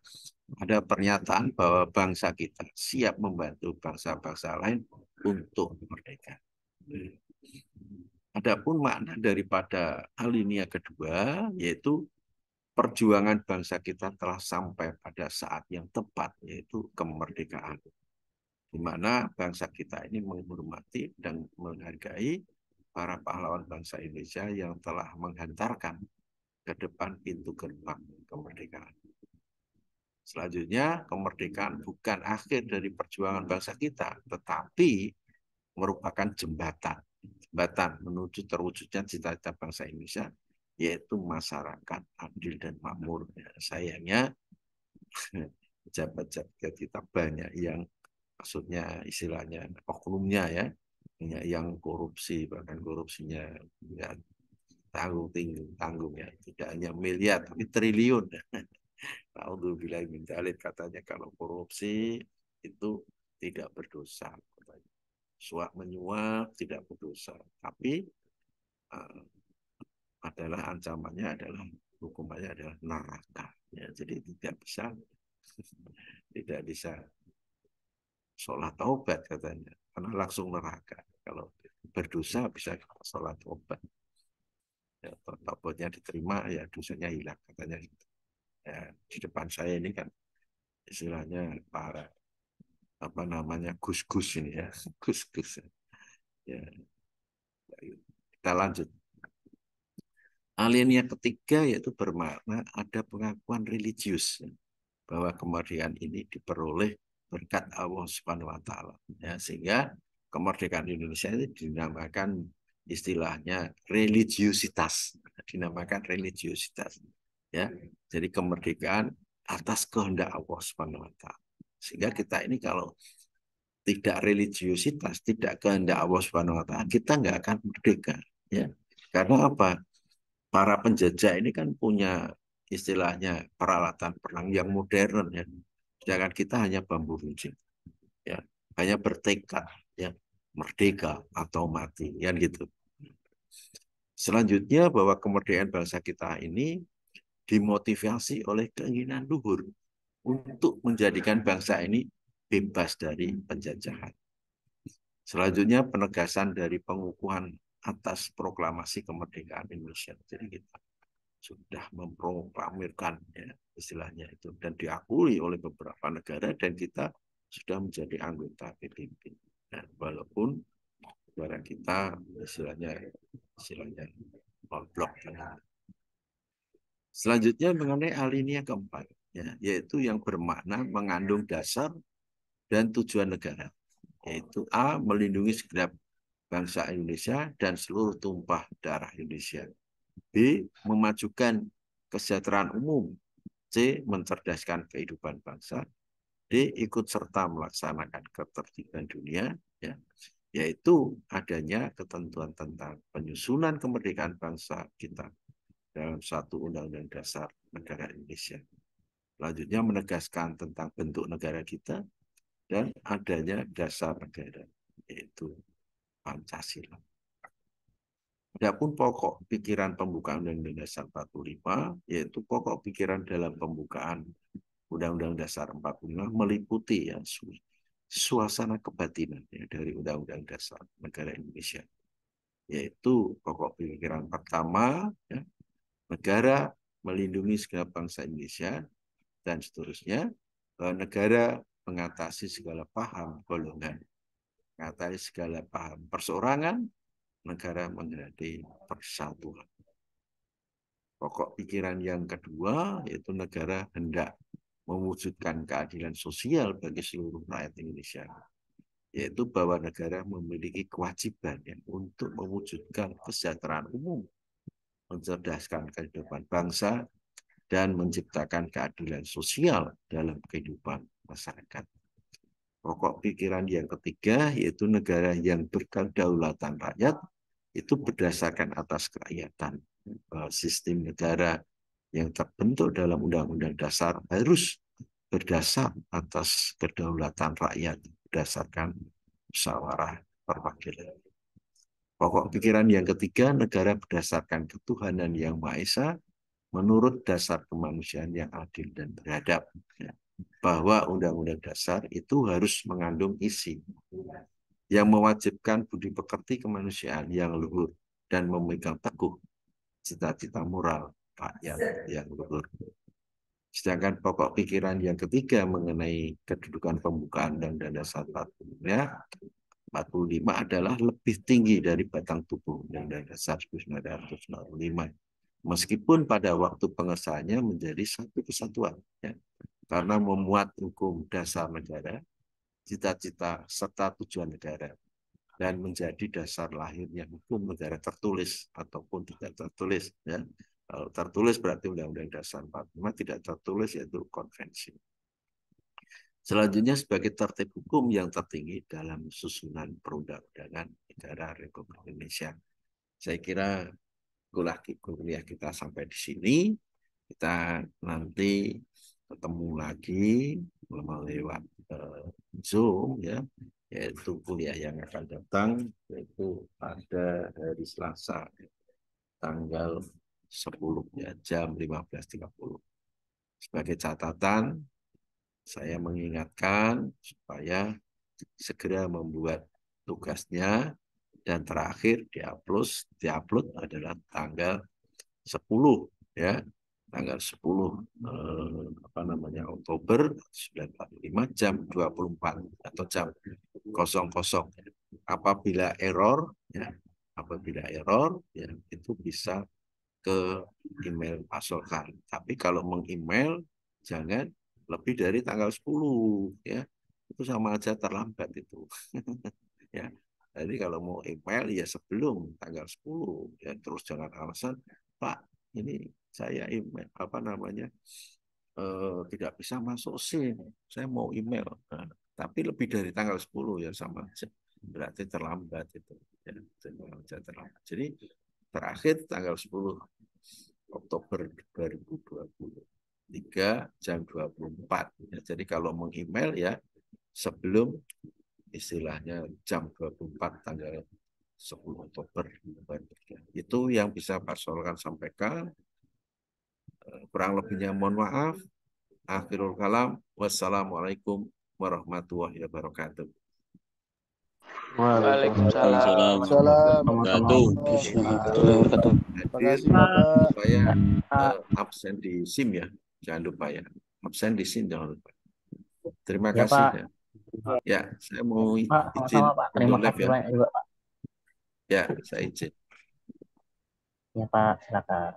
ada pernyataan bahwa bangsa kita siap membantu bangsa-bangsa lain untuk merdeka. Adapun makna daripada alinea kedua yaitu perjuangan bangsa kita telah sampai pada saat yang tepat, yaitu kemerdekaan, di mana bangsa kita ini menghormati dan menghargai para pahlawan bangsa Indonesia yang telah menghantarkan ke depan pintu gerbang kemerdekaan. Selanjutnya, kemerdekaan bukan akhir dari perjuangan bangsa kita, tetapi merupakan jembatan menuju terwujudnya cita-cita bangsa Indonesia, yaitu masyarakat adil dan makmur. Sayangnya pejabat-pejabat kita banyak yang maksudnya istilahnya oknumnya ya, banyak yang korupsi, bahkan korupsinya ya, tanggung ya, tidak hanya miliar tapi triliun. Alhamdulillah katanya kalau korupsi itu tidak berdosa, suap menyuap tidak berdosa, tapi adalah ancamannya adalah hukumannya adalah neraka ya, jadi tidak bisa sholat taubat katanya karena langsung neraka. Kalau berdosa bisa sholat taubat ya, taubatnya diterima ya dosanya hilang katanya ya. Di depan saya ini kan istilahnya para apa namanya gus-gus ini ya, gus-gus. Ya, kita lanjut. Alinea ketiga yaitu bermakna ada pengakuan religius bahwa kemerdekaan ini diperoleh berkat Allah Subhanahu wa taala. Ya, sehingga kemerdekaan Indonesia itu dinamakan istilahnya religiusitas, dinamakan religiusitas. Ya, jadi kemerdekaan atas kehendak Allah Subhanahu wa taala. Sehingga kita ini kalau tidak religiusitas, tidak kehendak Allah Subhanahu wa taala, kita nggak akan merdeka, ya. Karena apa? Para penjajah ini kan punya istilahnya peralatan perang yang modern, ya. Sedangkan kita hanya bambu runcing, ya. Hanya bertekad, ya, merdeka atau mati, kan gitu. Selanjutnya bahwa kemerdekaan bangsa kita ini dimotivasi oleh keinginan luhur untuk menjadikan bangsa ini bebas dari penjajahan. Selanjutnya penegasan dari pengukuhan atas proklamasi kemerdekaan Indonesia. Jadi kita sudah memproklamirkan, ya, istilahnya itu, dan diakui oleh beberapa negara, dan kita sudah menjadi anggota PBB. Nah, walaupun negara kita istilahnya non-blok. Selanjutnya mengenai alinea keempat, ya, yaitu yang bermakna mengandung dasar dan tujuan negara, yaitu A. melindungi segenap bangsa Indonesia dan seluruh tumpah darah Indonesia. B. memajukan kesejahteraan umum. C. mencerdaskan kehidupan bangsa. D. ikut serta melaksanakan ketertiban dunia, ya, yaitu adanya ketentuan tentang penyusunan kemerdekaan bangsa kita dalam satu undang-undang dasar negara Indonesia. Selanjutnya menegaskan tentang bentuk negara kita dan adanya dasar negara, yaitu Pancasila. Adapun pokok pikiran pembukaan Undang-Undang Dasar 45, yaitu pokok pikiran dalam pembukaan Undang-Undang Dasar 45 meliputi, ya, suasana kebatinan, ya, dari Undang-Undang Dasar Negara Indonesia, yaitu pokok pikiran pertama, ya, negara melindungi segenap bangsa Indonesia, dan seterusnya, negara mengatasi segala paham golongan, mengatasi segala paham perseorangan, negara menjadi persatuan. Pokok pikiran yang kedua yaitu negara hendak mewujudkan keadilan sosial bagi seluruh rakyat Indonesia, yaitu bahwa negara memiliki kewajiban, ya, untuk mewujudkan kesejahteraan umum, mencerdaskan kehidupan bangsa, dan menciptakan keadilan sosial dalam kehidupan masyarakat. Pokok pikiran yang ketiga yaitu negara yang berkedaulatan rakyat, itu berdasarkan atas kerakyatan. Sistem negara yang terbentuk dalam Undang-Undang Dasar harus berdasar atas kedaulatan rakyat berdasarkan musyawarah perwakilan. Pokok pikiran yang ketiga, negara berdasarkan ketuhanan yang Maha Esa menurut dasar kemanusiaan yang adil dan beradab. Bahwa Undang-Undang Dasar itu harus mengandung isi yang mewajibkan budi pekerti kemanusiaan yang luhur dan memegang teguh cita-cita moral rakyat yang luhur. Sedangkan pokok pikiran yang ketiga mengenai kedudukan pembukaan Undang-Undang Dasar 45 adalah lebih tinggi dari batang tubuh Undang-Undang Dasar 1945. Meskipun pada waktu pengesahannya menjadi satu kesatuan, ya, karena memuat hukum dasar negara, cita-cita serta tujuan negara, dan menjadi dasar lahirnya hukum negara tertulis ataupun tidak tertulis, ya. Kalau tertulis berarti Undang-Undang Dasar 45, tidak tertulis yaitu konvensi. Selanjutnya sebagai tertib hukum yang tertinggi dalam susunan perundang-undangan negara Republik Indonesia. Saya kira kuliah kita sampai di sini. Kita nanti ketemu lagi lewat Zoom, ya, yaitu kuliah yang akan datang, yaitu pada hari Selasa tanggal 10, ya, jam 15.30. Sebagai catatan, saya mengingatkan supaya segera membuat tugasnya, dan terakhir diupload adalah tanggal 10, ya, tanggal 10 Oktober 9:45 jam 24 atau jam 00. Apabila error ya itu bisa ke email Pak Solkan. Tapi kalau meng-email jangan lebih dari tanggal 10 ya. Itu sama aja terlambat itu. Ya. Jadi kalau mau email ya sebelum tanggal 10 ya, terus jangan alasan Pak ini saya email tidak bisa masuk SIM, saya mau email. Nah, tapi lebih dari tanggal 10 ya sama aja. Berarti terlambat itu. Ya, terlambat. Jadi terakhir tanggal 10 Oktober 2023 jam 24. Ya, jadi kalau meng-email ya sebelum istilahnya jam 24 tanggal 10 Oktober. Itu yang bisa Pak Solkan sampaikan. Kurang lebihnya mohon maaf. Akhirul kalam. Wassalamualaikum warahmatullahi wabarakatuh. Waalaikumsalam. Salam. Wabarakatuh. Warahmatullahi wabarakatuh. Terima kasih Hadir Bapak. supaya absen di SIM ya. Jangan lupa ya. Absen di SIM jangan lupa. Terima Ya kasih Pak, ya. Ya, saya mau Pak izin sama-sama Pak. Terima untuk live kasih ya. banyak juga Pak. Ya, saya izin. Ya Pak, silakan.